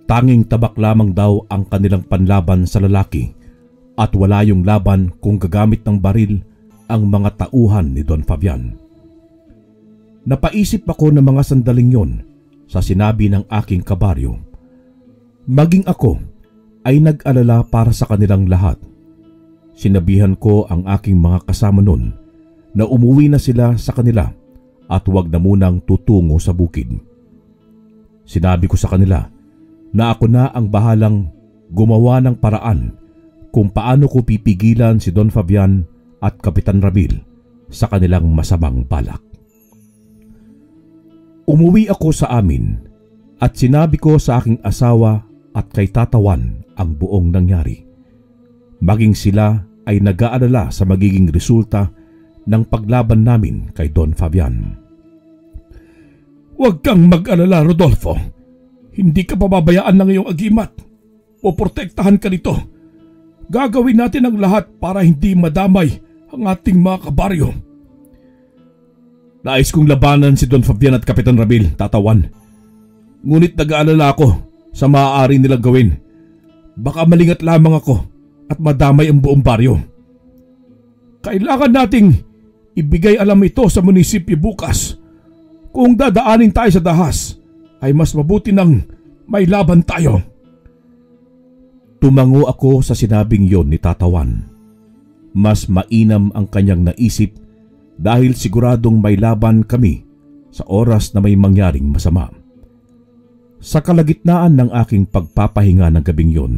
Tanging tabak lamang daw ang kanilang panlaban sa lalaki at wala yung laban kung gagamit ng baril ang mga tauhan ni Don Fabian. Napaisip ako ng mga sandaling yon sa sinabi ng aking kabaryo. Maging ako ay nag-alala para sa kanilang lahat. Sinabihan ko ang aking mga kasama nun na umuwi na sila sa kanila at huwag na munang tutungo sa bukid. Sinabi ko sa kanila na ako na ang bahalang gumawa ng paraan kung paano ko pipigilan si Don Fabian at Kapitan Ramil sa kanilang masamang balak. Umuwi ako sa amin at sinabi ko sa aking asawa at kay Tatawan ang buong nangyari. Maging sila ay nag-aalala sa magiging resulta ng paglaban namin kay Don Fabian. Huwag kang mag-alala, Rodolfo. Hindi ka pababayaan ng iyong agimat. Poprotektahan ka nito. Gagawin natin ang lahat para hindi madamay ang ating mga kabaryo. Nais kong labanan si Don Fabian at Kapitan Ramil, Tatawan. Ngunit nag-aalala ako sa maaari nilang gawin. Baka malingat lamang ako at madamay ang buong baryo. Kailangan nating ibigay alam ito sa munisipyo bukas. Kung dadaanin tayo sa dahas, ay mas mabuti nang may laban tayo. Tumango ako sa sinabing yon ni Tatawan. Mas mainam ang kanyang naisip dahil siguradong may laban kami sa oras na may mangyaring masama. Sa kalagitnaan ng aking pagpapahinga ng gabing yon,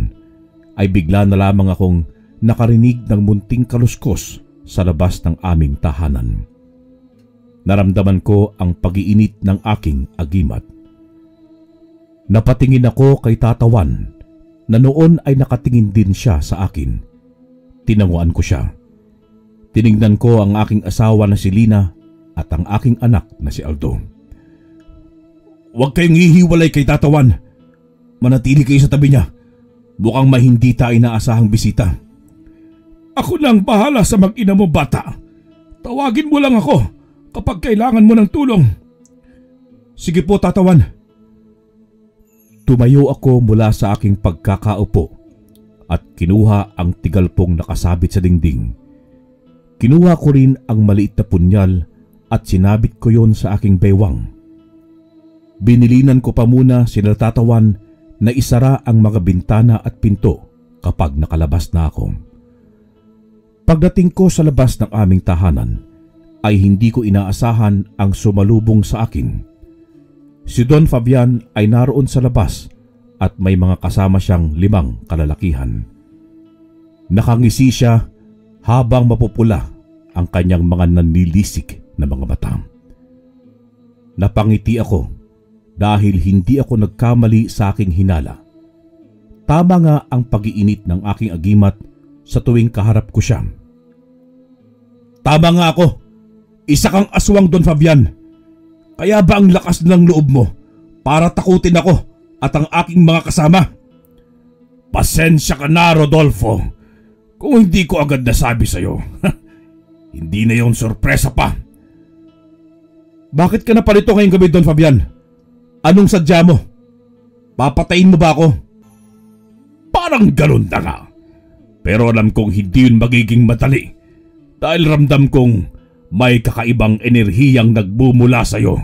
ay bigla na lamang akong nakarinig ng munting kaluskos sa labas ng aming tahanan. Naramdaman ko ang pag-iinit ng aking agimat. Napatingin ako kay Tatawan na noon ay nakatingin din siya sa akin. Tinanguan ko siya. Tinignan ko ang aking asawa na si Lina at ang aking anak na si Aldo. Huwag kayong hihiwalay kay Tatawan. Manatili kayo sa tabi niya. Mukhang may hindi tayo inaasahang bisita. Ako lang bahala sa mag-ina mo, bata. Tawagin mo lang ako kapag kailangan mo ng tulong. Sige po, Tatawan. Tumayo ako mula sa aking pagkakaupo at kinuha ang tigalpong nakasabit sa dingding. Kinuha ko rin ang maliit na punyal at sinabit ko yon sa aking baywang. Binilinan ko pa muna sila Tatawan na isara ang mga bintana at pinto kapag nakalabas na ako. Pagdating ko sa labas ng aming tahanan ay hindi ko inaasahan ang sumalubong sa akin. Si Don Fabian ay naroon sa labas at may mga kasama siyang 5 kalalakihan. Nakangisi siya habang mapupula ang kanyang mga nanlilisik na mga mata. Napangiti ako dahil hindi ako nagkamali sa aking hinala. Tama nga ang pag-iinit ng aking agimat sa tuwing kaharap ko siya. Tama nga ako. Isa kang aswang, Don Fabian. Kaya ba ang lakas ng loob mo para takutin ako at ang aking mga kasama? Pasensya ka na, Rodolfo, kung hindi ko agad nasabi sa'yo. Hindi na yon sorpresa pa. Bakit ka napalito ngayong gabi, Don Fabian? Anong sadya mo? Papatayin mo ba ako? Parang ganun na nga. Pero alam kong hindi yun magiging madali dahil ramdam kong may kakaibang enerhiyang nagbumula sa'yo.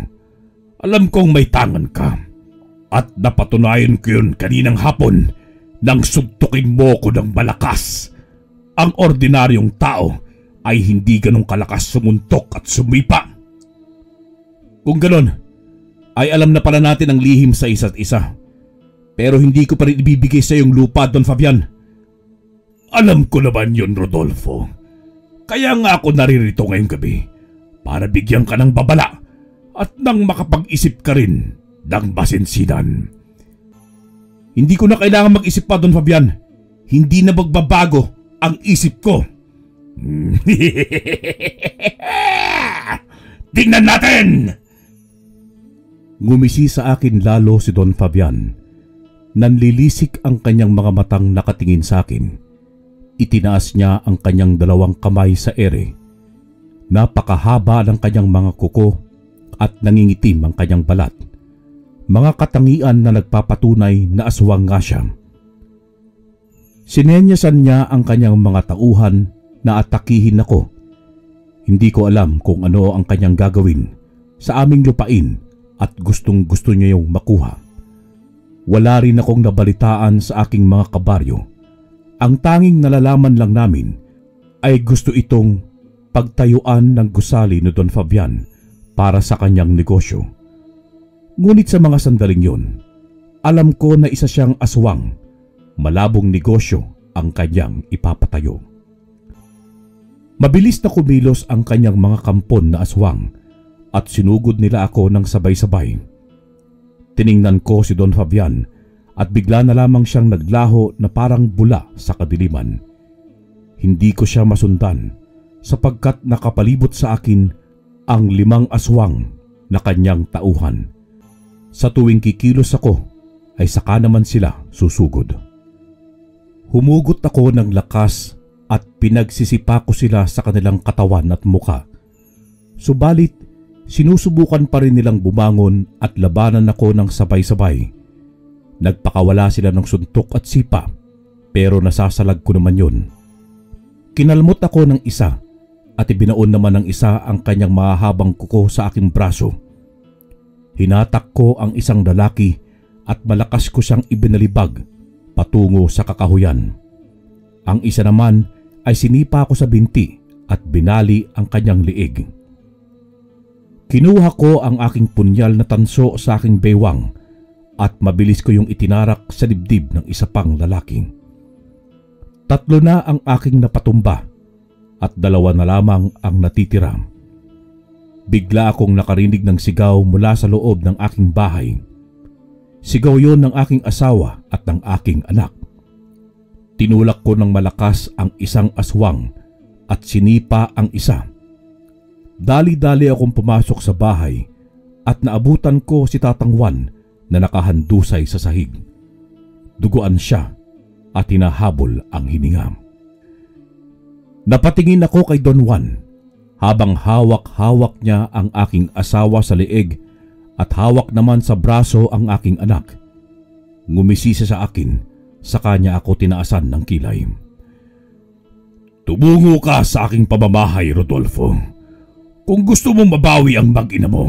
Alam kong may tangan ka at napatunayan ko yun kaninang hapon nang suntukin mo ko ng malakas. Ang ordinaryong tao ay hindi ganong kalakas sumuntok at sumipa. Kung ganon, ay alam na pala natin ang lihim sa isa't isa. Pero hindi ko pa rin ibibigay sa iyong lupa, Don Fabian. Alam ko naman yun, Rodolfo. Kaya nga ako naririto ngayong gabi para bigyan ka ng babala at nang makapag-isip ka rin ng masinsinan. Hindi ko na kailangan mag-isip pa, Don Fabian. Hindi na magbabago ang isip ko. Tingnan natin! Ngumisi sa akin lalo si Don Fabian. Nanlilisik ang kanyang mga matang nakatingin sa akin. Itinaas niya ang kanyang 2 kamay sa ere. Napakahaba ng kanyang mga kuko at nangingitim ang kanyang balat. Mga katangian na nagpapatunay na aswang nga siya. Sinenyasan niya ang kanyang mga tauhan na atakihin ako. Hindi ko alam kung ano ang kanyang gagawin sa aming lupain at gustong gusto niya yung makuha. Wala rin akong nabalitaan sa aking mga kabaryo. Ang tanging nalalaman lang namin ay gusto itong pagtayuan ng gusali ni Don Fabian para sa kanyang negosyo. Ngunit sa mga sandaling yun, alam ko na isa siyang aswang. Malabong negosyo ang kanyang ipapatayo. Mabilis na kumilos ang kanyang mga kampon na aswang at sinugod nila ako ng sabay-sabay. Tiningnan ko si Don Fabian at bigla na lamang siyang naglaho na parang bula sa kadiliman. Hindi ko siya masundan sapagkat nakapalibot sa akin ang 5 aswang na kanyang tauhan. Sa tuwing kikilos ako ay saka naman sila susugod. Humugot ako ng lakas at pinagsisipa ko sila sa kanilang katawan at muka. Subalit, sinusubukan pa rin nilang bumangon at labanan ako ng sabay-sabay. Nagpakawala sila ng suntok at sipa, pero nasasalag ko naman yun. Kinalmot ako ng isa at ibinaon naman ng isa ang kanyang mahahabang kuko sa aking braso. Hinatak ko ang isang lalaki at malakas ko siyang ibinalibag patungo sa kakahuyan. Ang isa naman ay sinipa ko sa binti at binali ang kanyang liig. Kinuha ko ang aking punyal na tanso sa aking baywang at mabilis ko yung itinarak sa dibdib ng isa pang lalaki. 3 na ang aking napatumba at 2 na lamang ang natitira. Bigla akong nakarinig ng sigaw mula sa loob ng aking bahay. Sigaw yon ng aking asawa at ng aking anak. Tinulak ko ng malakas ang isang aswang at sinipa ang isa. Dali-dali akong pumasok sa bahay at naabutan ko si Tatang Juan na nakahandusay sa sahig. Duguan siya at hinahabol ang hininga. Napatingin ako kay Don Juan habang hawak-hawak niya ang aking asawa sa leeg at hawak naman sa braso ang aking anak. Ngumisi siya sa akin, sa kanya ako tinaasan ng kilay. Tumungo ka sa aking pamamahay, Rodolfo. Kung gusto mong mabawi ang mag-ina mo,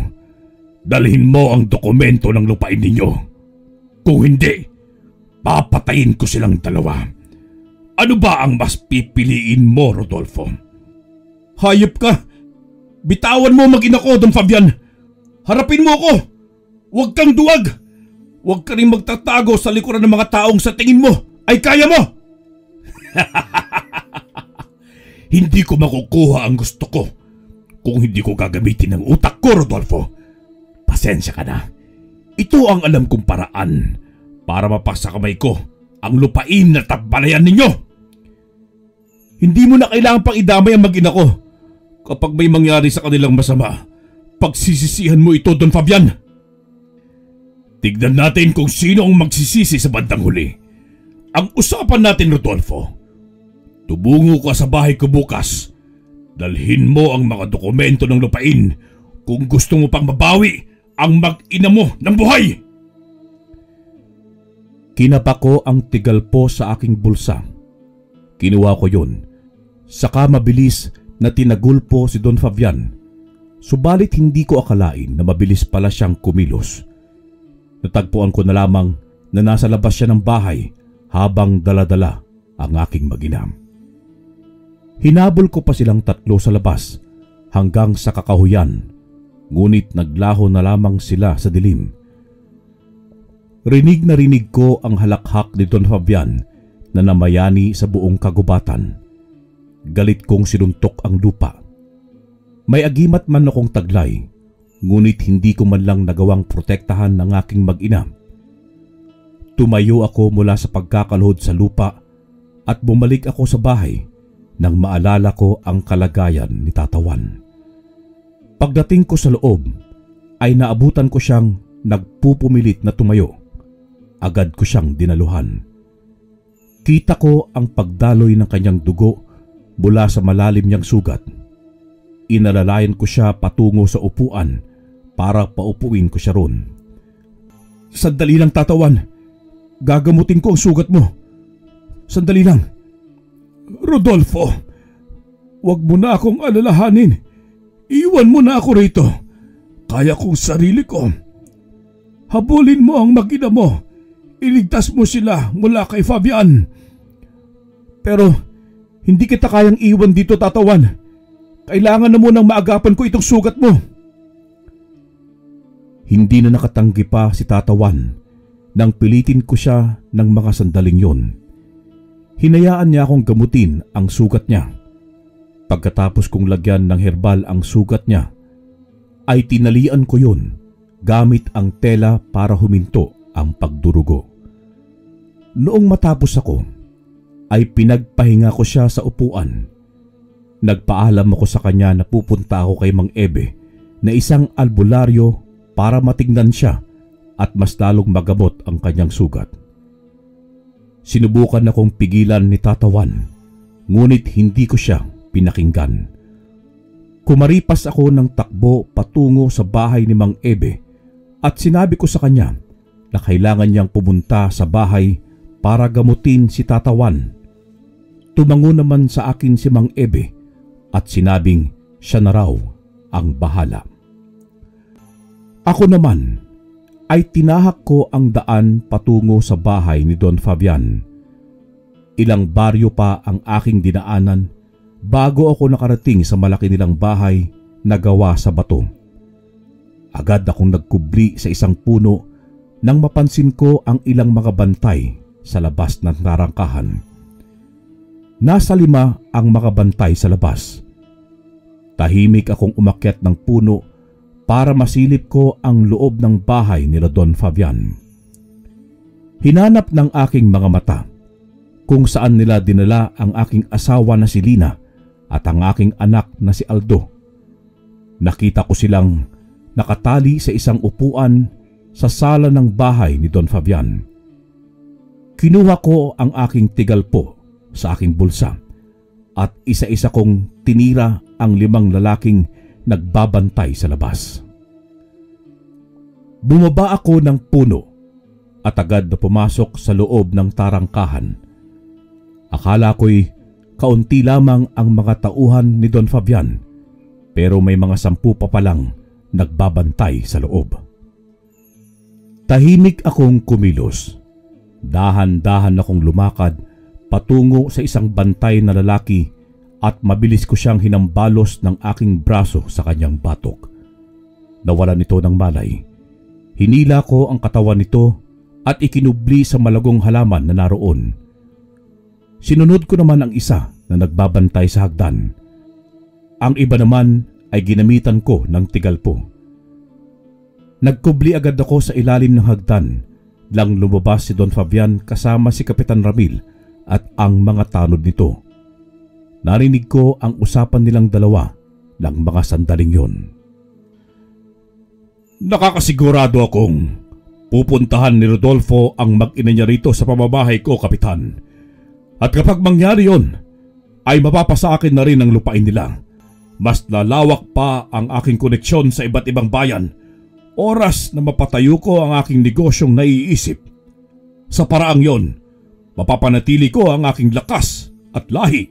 dalhin mo ang dokumento ng lupain ninyo. Kung hindi, papatayin ko silang dalawa. Ano ba ang mas pipiliin mo, Rodolfo? Hayop ka! Bitawan mo mag-ina ko, Don Fabian! Harapin mo ako! Huwag kang duwag! Huwag ka rin magtatago sa likuran ng mga taong sa tingin mo ay kaya mo! Hindi ko makukuha ang gusto ko kung hindi ko gagamitin ang utak ko, Rodolfo. Pasensya ka na. Ito ang alam kong paraan para mapasa kamay ko ang lupain na tagbalayan ninyo. Hindi mo na kailangan pang idamay ang mag-ina ko. Kapag may mangyari sa kanilang masama, pagsisisihan mo ito, Don Fabian. Tignan natin kung sino ang magsisisi sa bandang huli. Ang usapan natin, Rodolfo, tumungo ka sa bahay ko bukas. Dalhin mo ang mga dokumento ng lupain kung gusto mo pang mabawi ang mag-ina mo ng buhay. Kinapa ko ang tigalpo sa aking bulsa. Kinuha ko yun. Saka mabilis na tinagulpo si Don Fabian. Subalit hindi ko akalain na mabilis pala siyang kumilos. Natagpuan ko na lamang na nasa labas siya ng bahay habang daladala ang aking mag-ina. Hinabol ko pa silang tatlo sa labas hanggang sa kakahuyan, ngunit naglaho na lamang sila sa dilim. Rinig na rinig ko ang halakhak ni Don Fabian na namayani sa buong kagubatan. Galit kong sinuntok ang lupa. May agimat man akong taglay, ngunit hindi ko man lang nagawang protektahan ng aking mag-ina. Tumayo ako mula sa pagkakalhod sa lupa at bumalik ako sa bahay nang maalala ko ang kalagayan ni Tata Juan. Pagdating ko sa loob, ay naabutan ko siyang nagpupumilit na tumayo. Agad ko siyang dinaluhan. Kita ko ang pagdaloy ng kanyang dugo mula sa malalim niyang sugat. Inalalayan ko siya patungo sa upuan para paupuin ko siya ron. Sandali lang, Tata Juan. Gagamutin ko ang sugat mo. Sandali lang. Rodolfo, wag mo na akong alalahanin. Iwan mo na ako rito. Kaya kong sarili ko. Habulin mo ang mag-ina mo. Iligtas mo sila mula kay Fabian. Pero hindi kita kayang iwan dito, Tata Juan. Kailangan na munang maagapan ko itong sugat mo. Hindi na nakatanggi pa si Tata Juan nang pilitin ko siya ng mga sandaling yon. Hinayaan niya akong gamutin ang sugat niya. Pagkatapos kong lagyan ng herbal ang sugat niya, ay tinalian ko yun gamit ang tela para huminto ang pagdurugo. Noong matapos ako, ay pinagpahinga ko siya sa upuan. Nagpaalam ako sa kanya na pupunta ako kay Mang Ebe na isang albularyo para matingnan siya at mas lalong magamot ang kanyang sugat. Sinubukan akong pigilan ni Tata Juan, ngunit hindi ko siya pinakinggan. Kumaripas ako ng takbo patungo sa bahay ni Mang Ebe at sinabi ko sa kanya na kailangan niyang pumunta sa bahay para gamutin si Tata Juan. Tumango naman sa akin si Mang Ebe at sinabing siya na raw ang bahala. Ako naman ay tinahak ko ang daan patungo sa bahay ni Don Fabian. Ilang baryo pa ang aking dinaanan bago ako nakarating sa malaki nilang bahay na gawa sa bato. Agad akong nagkubli sa isang puno nang mapansin ko ang ilang mga bantay sa labas ng narangkahan. Nasa 5 ang mga bantay sa labas. Tahimik akong umakyat ng puno para masilip ko ang loob ng bahay nila Don Fabian. Hinanap ng aking mga mata kung saan nila dinala ang aking asawa na si Lina at ang aking anak na si Aldo. Nakita ko silang nakatali sa isang upuan sa sala ng bahay ni Don Fabian. Kinuha ko ang aking tigalpo sa aking bulsa at isa-isa kong tinira ang 5 lalaking nagbabantay sa labas. Bumaba ako ng puno at agad na pumasok sa loob ng tarangkahan. Akala ko'y kaunti lamang ang mga tauhan ni Don Fabian, pero may mga 10 pa palang nagbabantay sa loob. Tahimik akong kumilos. Dahan-dahan akong lumakad patungo sa isang bantay na lalaki at mabilis ko siyang hinambalos ng aking braso sa kanyang batok. Nawalan nito ng malay. Hinila ko ang katawan nito at ikinubli sa malagong halaman na naroon. Sinunod ko naman ang isa na nagbabantay sa hagdan. Ang iba naman ay ginamitan ko ng tigalpo. Nagkubli agad ako sa ilalim ng hagdan lang lumabas si Don Fabian kasama si Kapitan Ramil at ang mga tanod nito. Narinig ko ang usapan nilang dalawa ng mga sandaling yon. Nakakasigurado akong pupuntahan ni Rodolfo ang mag-ina niya rito sa pamamahay ko, Kapitan. At kapag mangyari yon, ay mapapasa akin na rin ang lupain nila. Mas lalawak pa ang aking koneksyon sa iba't ibang bayan. Oras na mapatayo ko ang aking negosyong naiisip. Sa paraang yon, mapapanatili ko ang aking lakas at lahi.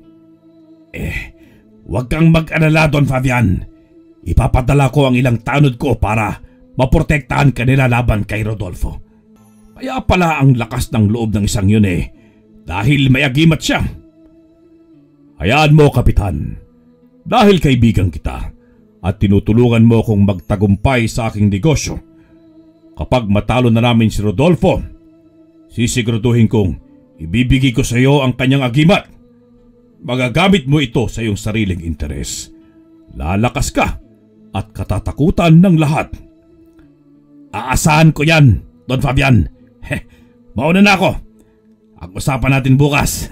Huwag kang mag-alala, Don Fabian. Ipapadala ko ang ilang tanod ko para maprotektahan kanila laban kay Rodolfo. Kaya pala ang lakas ng loob ng isang yun dahil may agimat siya. Hayaan mo, Kapitan. Dahil kaibigan kita at tinutulungan mo akong magtagumpay sa aking negosyo. Kapag matalo na namin si Rodolfo, sisiguraduhin kong ibibigay ko sa iyo ang kanyang agimat. Magagamit mo ito sa iyong sariling interes. Lalakas ka at katatakutan ng lahat. Aasahan ko yan, Don Fabian. Mauna na ako. Ang usapan natin bukas,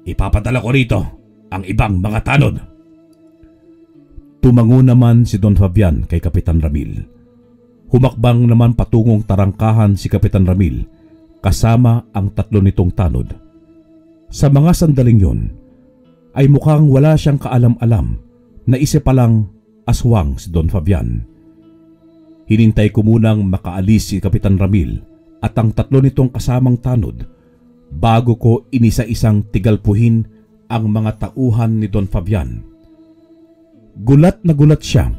ipapadala ko rito ang ibang mga tanod. Tumango naman si Don Fabian kay Kapitan Ramil. Humakbang naman patungong tarangkahan si Kapitan Ramil kasama ang 3 nitong tanod. Sa mga sandaling yon, ay mukhang wala siyang kaalam-alam na isa palang aswang si Don Fabian. Hinintay ko munang makaalis si Kapitan Ramil at ang 3 nitong kasamang tanod bago ko inisa-isang tigalpuhin ang mga tauhan ni Don Fabian. Gulat na gulat siya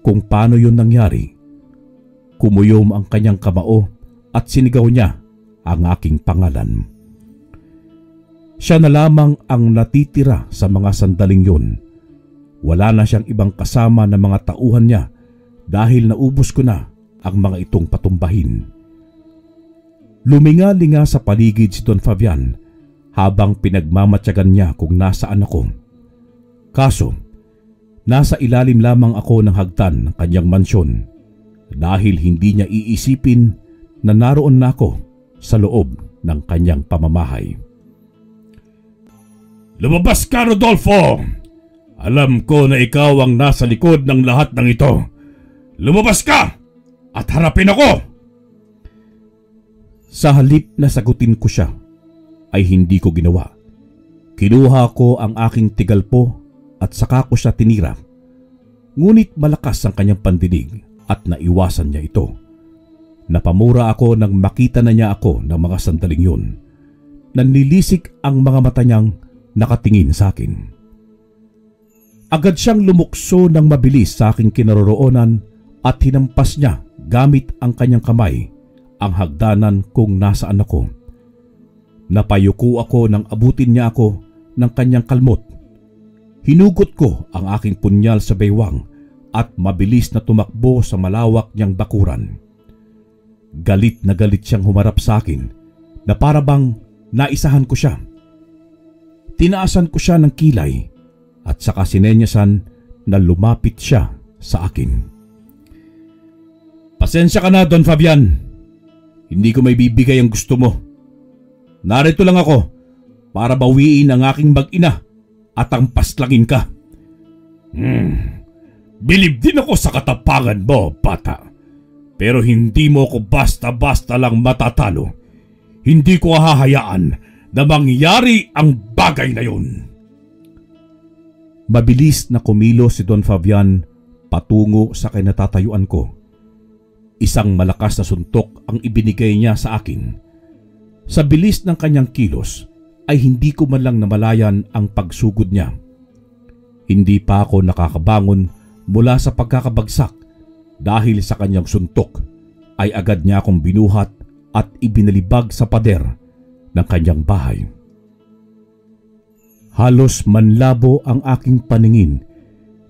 kung paano yun nangyari. Kumuyom ang kanyang kamao at sinigaw niya ang aking pangalan. Siya na lamang ang natitira sa mga sandaling yun. Wala na siyang ibang kasama na mga tauhan niya dahil naubos ko na ang mga itong patumbahin. Luminga-linga sa paligid si Don Fabian habang pinagmamatyagan niya kung nasaan ako. Kaso, nasa ilalim lamang ako ng hagdan ng kanyang mansyon dahil hindi niya iisipin na naroon na ako sa loob ng kanyang pamamahay. Lumabas ka, Rodolfo! Alam ko na ikaw ang nasa likod ng lahat ng ito. Lumabas ka at harapin ako! Sa halip na sagutin ko siya, ay hindi ko ginawa. Kinuha ko ang aking tigalpo at saka ko siya tinira. Ngunit malakas ang kanyang pandinig at naiwasan niya ito. Napamura ako nang makita na niya ako ng mga sandaling yun. Nanlilisik ang mga mata niyang nakatingin sa akin. Agad siyang lumukso ng mabilis sa aking kinaroroonan at hinampas niya gamit ang kanyang kamay ang hagdanan kung nasaan ako. Napayuko ako nang abutin niya ako ng kanyang kalmot. Hinugot ko ang aking punyal sa baywang at mabilis na tumakbo sa malawak niyang bakuran. Galit na galit siyang humarap sa akin na para bang naisahan ko siya. Tinaasan ko siya ng kilay at saka sinenyasan na lumapit siya sa akin. Pasensya ka na, Don Fabian. Hindi ko may bibigay ang gusto mo. Narito lang ako para bawiin ang aking mag-ina at ang paslangin ka. Bilib din ako sa katapangan mo, bata. Pero hindi mo ko basta-basta lang matatalo. Hindi ko hahayaan na mangyari ang bagay na yun. Mabilis na kumilos si Don Fabian patungo sa kinatatayuan ko. Isang malakas na suntok ang ibinigay niya sa akin. Sa bilis ng kanyang kilos ay hindi ko man lang namalayan ang pagsugod niya. Hindi pa ako nakakabangon mula sa pagkakabagsak dahil sa kanyang suntok ay agad niya akong binuhat at ibinalibag sa pader ng kanyang bahay. Halos manlabo ang aking paningin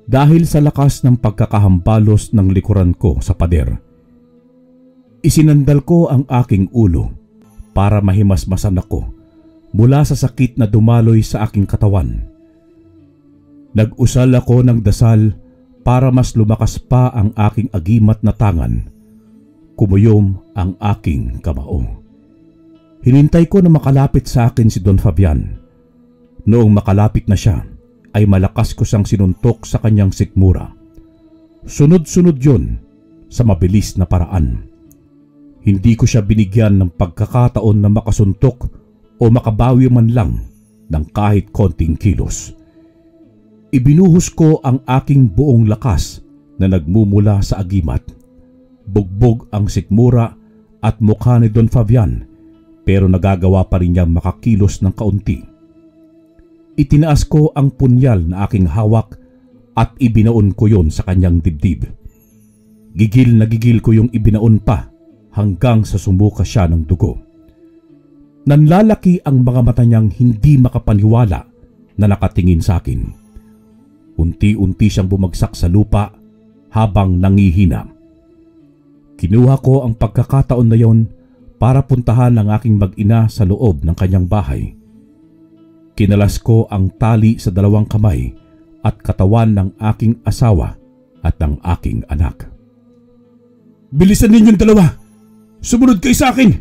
dahil sa lakas ng pagkakahambalos ng likuran ko sa pader. Isinandal ko ang aking ulo para mahimasmasan ako mula sa sakit na dumaloy sa aking katawan. Nag-usal ako ng dasal para mas lumakas pa ang aking agimat na tangan. Kumuyom ang aking kamao. Hinintay ko na makalapit sa akin si Don Fabian. Noong makalapit na siya, ay malakas ko siyang sinuntok sa kanyang sikmura. Sunod-sunod yun sa mabilis na paraan. Hindi ko siya binigyan ng pagkakataon na makasuntok o makabawi man lang ng kahit konting kilos. Ibinuhos ko ang aking buong lakas na nagmumula sa agimat. Bugbog ang sikmura at mukha ni Don Fabian, pero nagagawa pa rin niyang makakilos ng kaunti. Itinaas ko ang punyal na aking hawak at ibinaon ko yon sa kanyang dibdib. Gigil na gigil ko yung ibinaon pa hanggang sa sumuka siya ng dugo. Nanlalaki ang mga mata niyang hindi makapaniwala na nakatingin sa akin. Unti-unti siyang bumagsak sa lupa habang nangihina. Kinuha ko ang pagkakataon na yon para puntahan ang aking mag-ina sa loob ng kanyang bahay. Kinalas ko ang tali sa dalawang kamay at katawan ng aking asawa at ng aking anak. Bilisan ninyong dalawa! Sumunod kayo sa akin!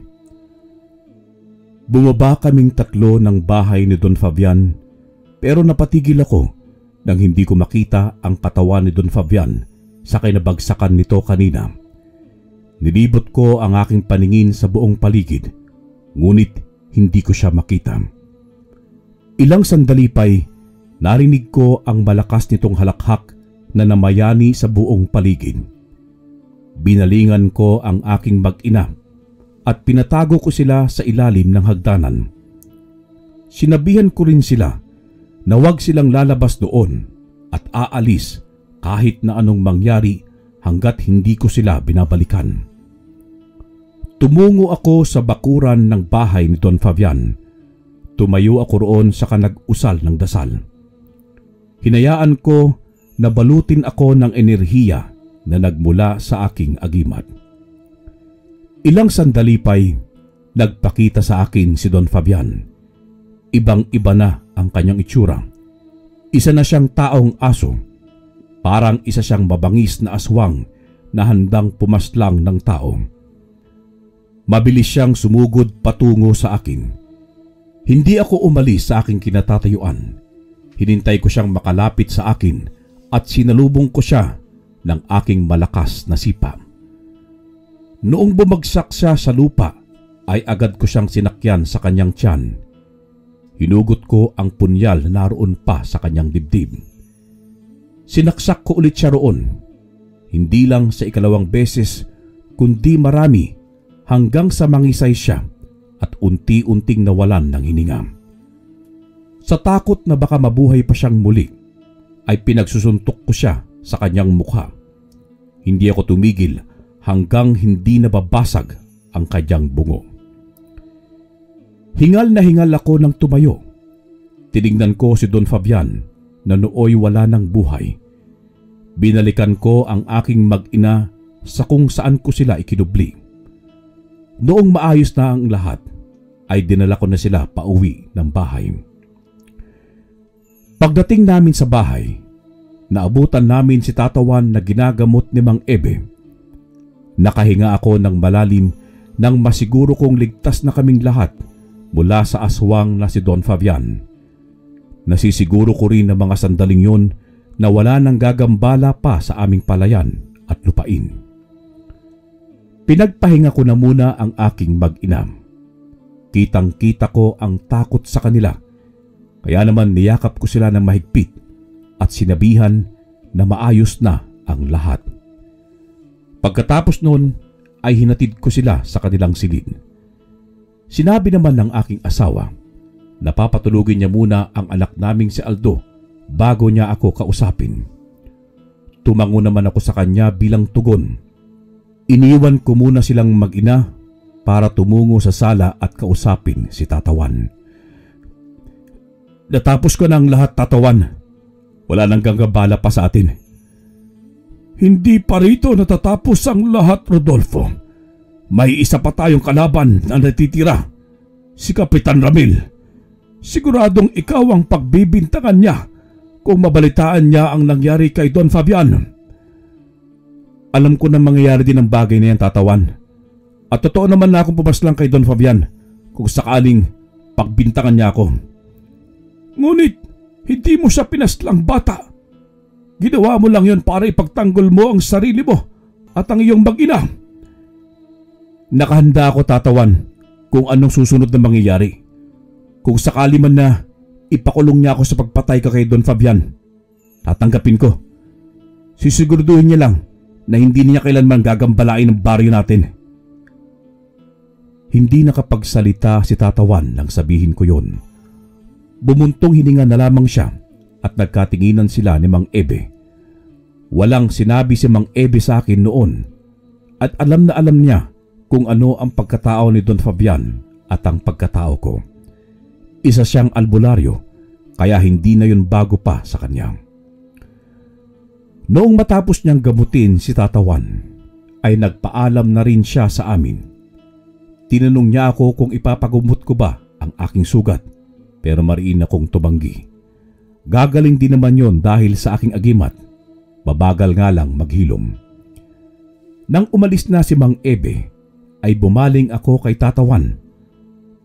Bumaba kaming tatlo ng bahay ni Don Fabian, pero napatigil ako nang hindi ko makita ang katawan ni Don Fabian sa kinabagsakan nito kanina. Nilibot ko ang aking paningin sa buong paligid, ngunit hindi ko siya makita. Ilang sandali pa'y narinig ko ang malakas nitong halakhak na namayani sa buong paligid. Binalingan ko ang aking mag-ina at pinatago ko sila sa ilalim ng hagdanan. Sinabihan ko rin sila na huwag silang lalabas doon at aalis kahit na anong mangyari hanggat hindi ko sila binabalikan. Tumungo ako sa bakuran ng bahay ni Don Fabian. Tumayo ako roon sa kanag-usal ng dasal. Hinayaan ko na balutin ako ng enerhiya na nagmula sa aking agimat. Ilang sandali pa'y nagpakita sa akin si Don Fabian. Ibang-iba na ang kanyang itsura. Isa na siyang taong aso. Parang isa siyang mabangis na aswang na handang pumaslang ng tao. Mabilis siyang sumugod patungo sa akin. Hindi ako umalis sa aking kinatatayuan. Hinintay ko siyang makalapit sa akin at sinalubong ko siya ng aking malakas na sipa. Noong bumagsak siya sa lupa, ay agad ko siyang sinakyan sa kanyang tiyan. Hinugot ko ang punyal na naroon pa sa kanyang dibdib. Sinaksak ko ulit siya roon. Hindi lang sa ikalawang beses, kundi marami hanggang sa mangisay siya at unti-unting nawalan ng hininga. Sa takot na baka mabuhay pa siyang muli, ay pinagsusuntok ko siya sa kanyang mukha. Hindi ako tumigil hanggang hindi nababasag ang kanyang bungo. Hingal na hingal ako ng tumayo. Tinignan ko si Don Fabian na nooy wala ng buhay. Binalikan ko ang aking mag-ina sa kung saan ko sila ikinubli. Noong maayos na ang lahat, ay dinala ko na sila pauwi ng bahay. Pagdating namin sa bahay, naabutan namin si Tatawan na ginagamot ni Mang Ebe. Nakahinga ako ng malalim nang masiguro kong ligtas na kaming lahat mula sa aswang na si Don Fabian. Nasisiguro ko rin na mga sandaling yun na wala nang gagambala pa sa aming palayan at lupain. Pinagpahinga ko na muna ang aking mag-ina. Kitang-kita ko ang takot sa kanila, kaya naman niyakap ko sila ng mahigpit at sinabihan na maayos na ang lahat. Pagkatapos noon ay hinatid ko sila sa kanilang silid. Sinabi naman ng aking asawa na papatulugin niya muna ang anak naming si Aldo bago niya ako kausapin. Tumango naman ako sa kanya bilang tugon. Iniwan ko muna silang mag-ina para tumungo sa sala at kausapin si Tatawan. Natapos ko na ang lahat, Tatawan. Wala nang gagambala pa sa atin. Hindi pa rito natatapos ang lahat, Rodolfo. May isa pa tayong kalaban na natitira, si Kapitan Ramil. Siguradong ikaw ang pagbibintangan niya kung mabalitaan niya ang nangyari kay Don Fabian. Alam ko na mangyayari din ang bagay na yan, Tatawan. At totoo naman na akong pumaslang kay Don Fabian kung sakaling pagbintangan niya ako. Ngunit hindi mo siya pinaslang, bata. Ginawa mo lang yon para ipagtanggol mo ang sarili mo at ang iyong mag-ina. Nakahanda ako, Tatawan, kung anong susunod na mangyayari. Kung sakali man na ipakulong niya ako sa pagpatay ka kay Don Fabian, tatanggapin ko. Sisiguraduhin niya lang na hindi niya kailanman gagambalain ang baryo natin. Hindi nakapagsalita si Tatawan nang sabihin ko yon. Bumuntong hininga na lamang siya at nagkatinginan sila ni Mang Ebe. Walang sinabi si Mang Ebe sa akin noon at alam na alam niya kung ano ang pagkatao ni Don Fabian at ang pagkatao ko. Isa siyang albularyo kaya hindi na yun bago pa sa kanya. Noong matapos niyang gamutin si Tatawan ay nagpaalam na rin siya sa amin. Tinanong niya ako kung ipapagumot ko ba ang aking sugat, pero mariin akong tumanggi. Gagaling din naman yon dahil sa aking agimat. Mabagal nga lang maghilom. Nang umalis na si Mang Ebe, ay bumaling ako kay Tatawan.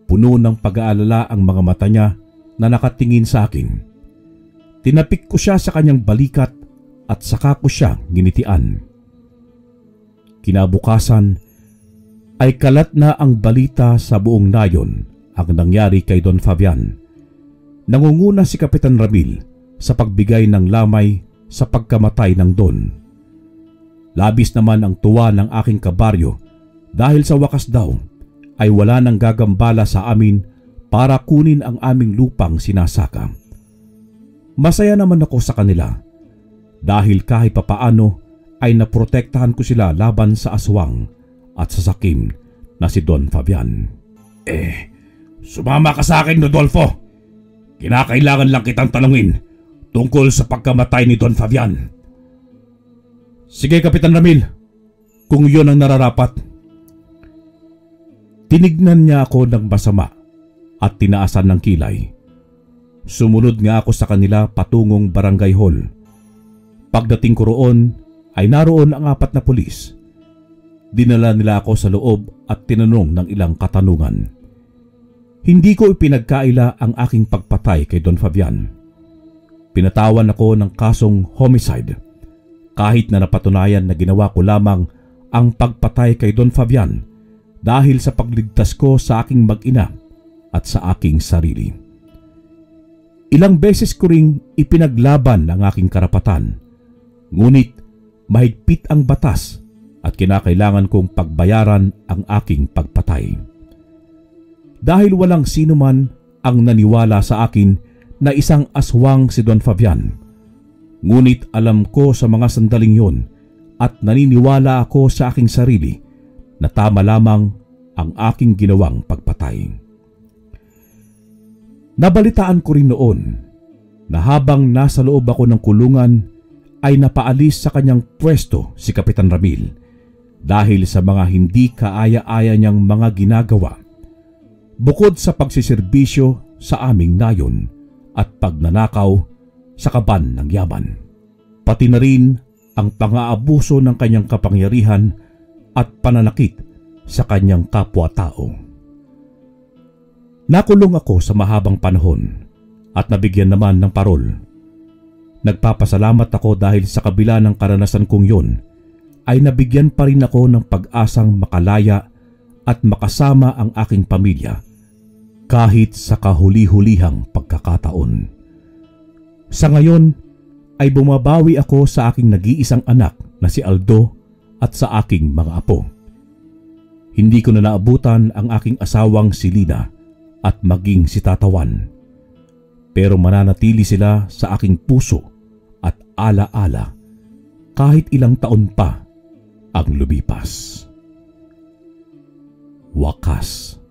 Puno ng pag-aalala ang mga mata niya na nakatingin sa akin. Tinapik ko siya sa kanyang balikat at saka ko siya ginitian. Kinabukasan ay kalat na ang balita sa buong nayon ang nangyari kay Don Fabian. Nangunguna si Kapitan Ramil sa pagbigay ng lamay sa pagkamatay ng Don. Labis naman ang tuwa ng aking kabaryo dahil sa wakas daw ay wala nang gagambala sa amin para kunin ang aming lupang sinasaka. Masaya naman ako sa kanila dahil kahit papaano ay naprotektahan ko sila laban sa aswang at sa sakim na si Don Fabian. Sumama ka sa akin, Rodolfo. Kinakailangan lang kitang tanungin tungkol sa pagkamatay ni Don Fabian. Sige, Kapitan Ramil, kung yun ang nararapat. Tinignan niya ako ng masama at tinaasan ng kilay. Sumunod nga ako sa kanila patungong barangay hall. Pagdating ko roon ay naroon ang 4 na pulis. Dinala nila ako sa loob at tinanong ng ilang katanungan. Hindi ko ipinagkaila ang aking pagpatay kay Don Fabian. Pinatawan ako ng kasong homicide kahit na napatunayan na ginawa ko lamang ang pagpatay kay Don Fabian dahil sa pagligtas ko sa aking mag-ina at sa aking sarili. Ilang beses ko ring ipinaglaban ang aking karapatan, ngunit mahigpit ang batas at kinakailangan kong pagbayaran ang aking pagpatay. Dahil walang sino man ang naniwala sa akin na isang aswang si Don Fabian, ngunit alam ko sa mga sandaling yon at naniniwala ako sa aking sarili na tama lamang ang aking ginawang pagpatay. Nabalitaan ko rin noon na habang nasa loob ako ng kulungan ay napaalis sa kanyang pwesto si Kapitan Ramil dahil sa mga hindi kaaya-aya niyang mga ginagawa, bukod sa pagsiserbisyo sa aming nayon at pagnanakaw sa kaban ng yaman. Pati na rin ang pang-aabuso ng kanyang kapangyarihan at pananakit sa kanyang kapwa-tao. Nakulong ako sa mahabang panahon at nabigyan naman ng parol. Nagpapasalamat ako dahil sa kabila ng karanasan kong yun, ay nabigyan pa rin ako ng pag-asang makalaya at makasama ang aking pamilya kahit sa kahuli-hulihang pagkakataon. Sa ngayon ay bumabawi ako sa aking nag-iisang anak na si Aldo at sa aking mga apo. Hindi ko na naabutan ang aking asawang si Lina at maging si Tatawan. Pero mananatili sila sa aking puso at ala-ala kahit ilang taon pa ang lumipas. Wakas.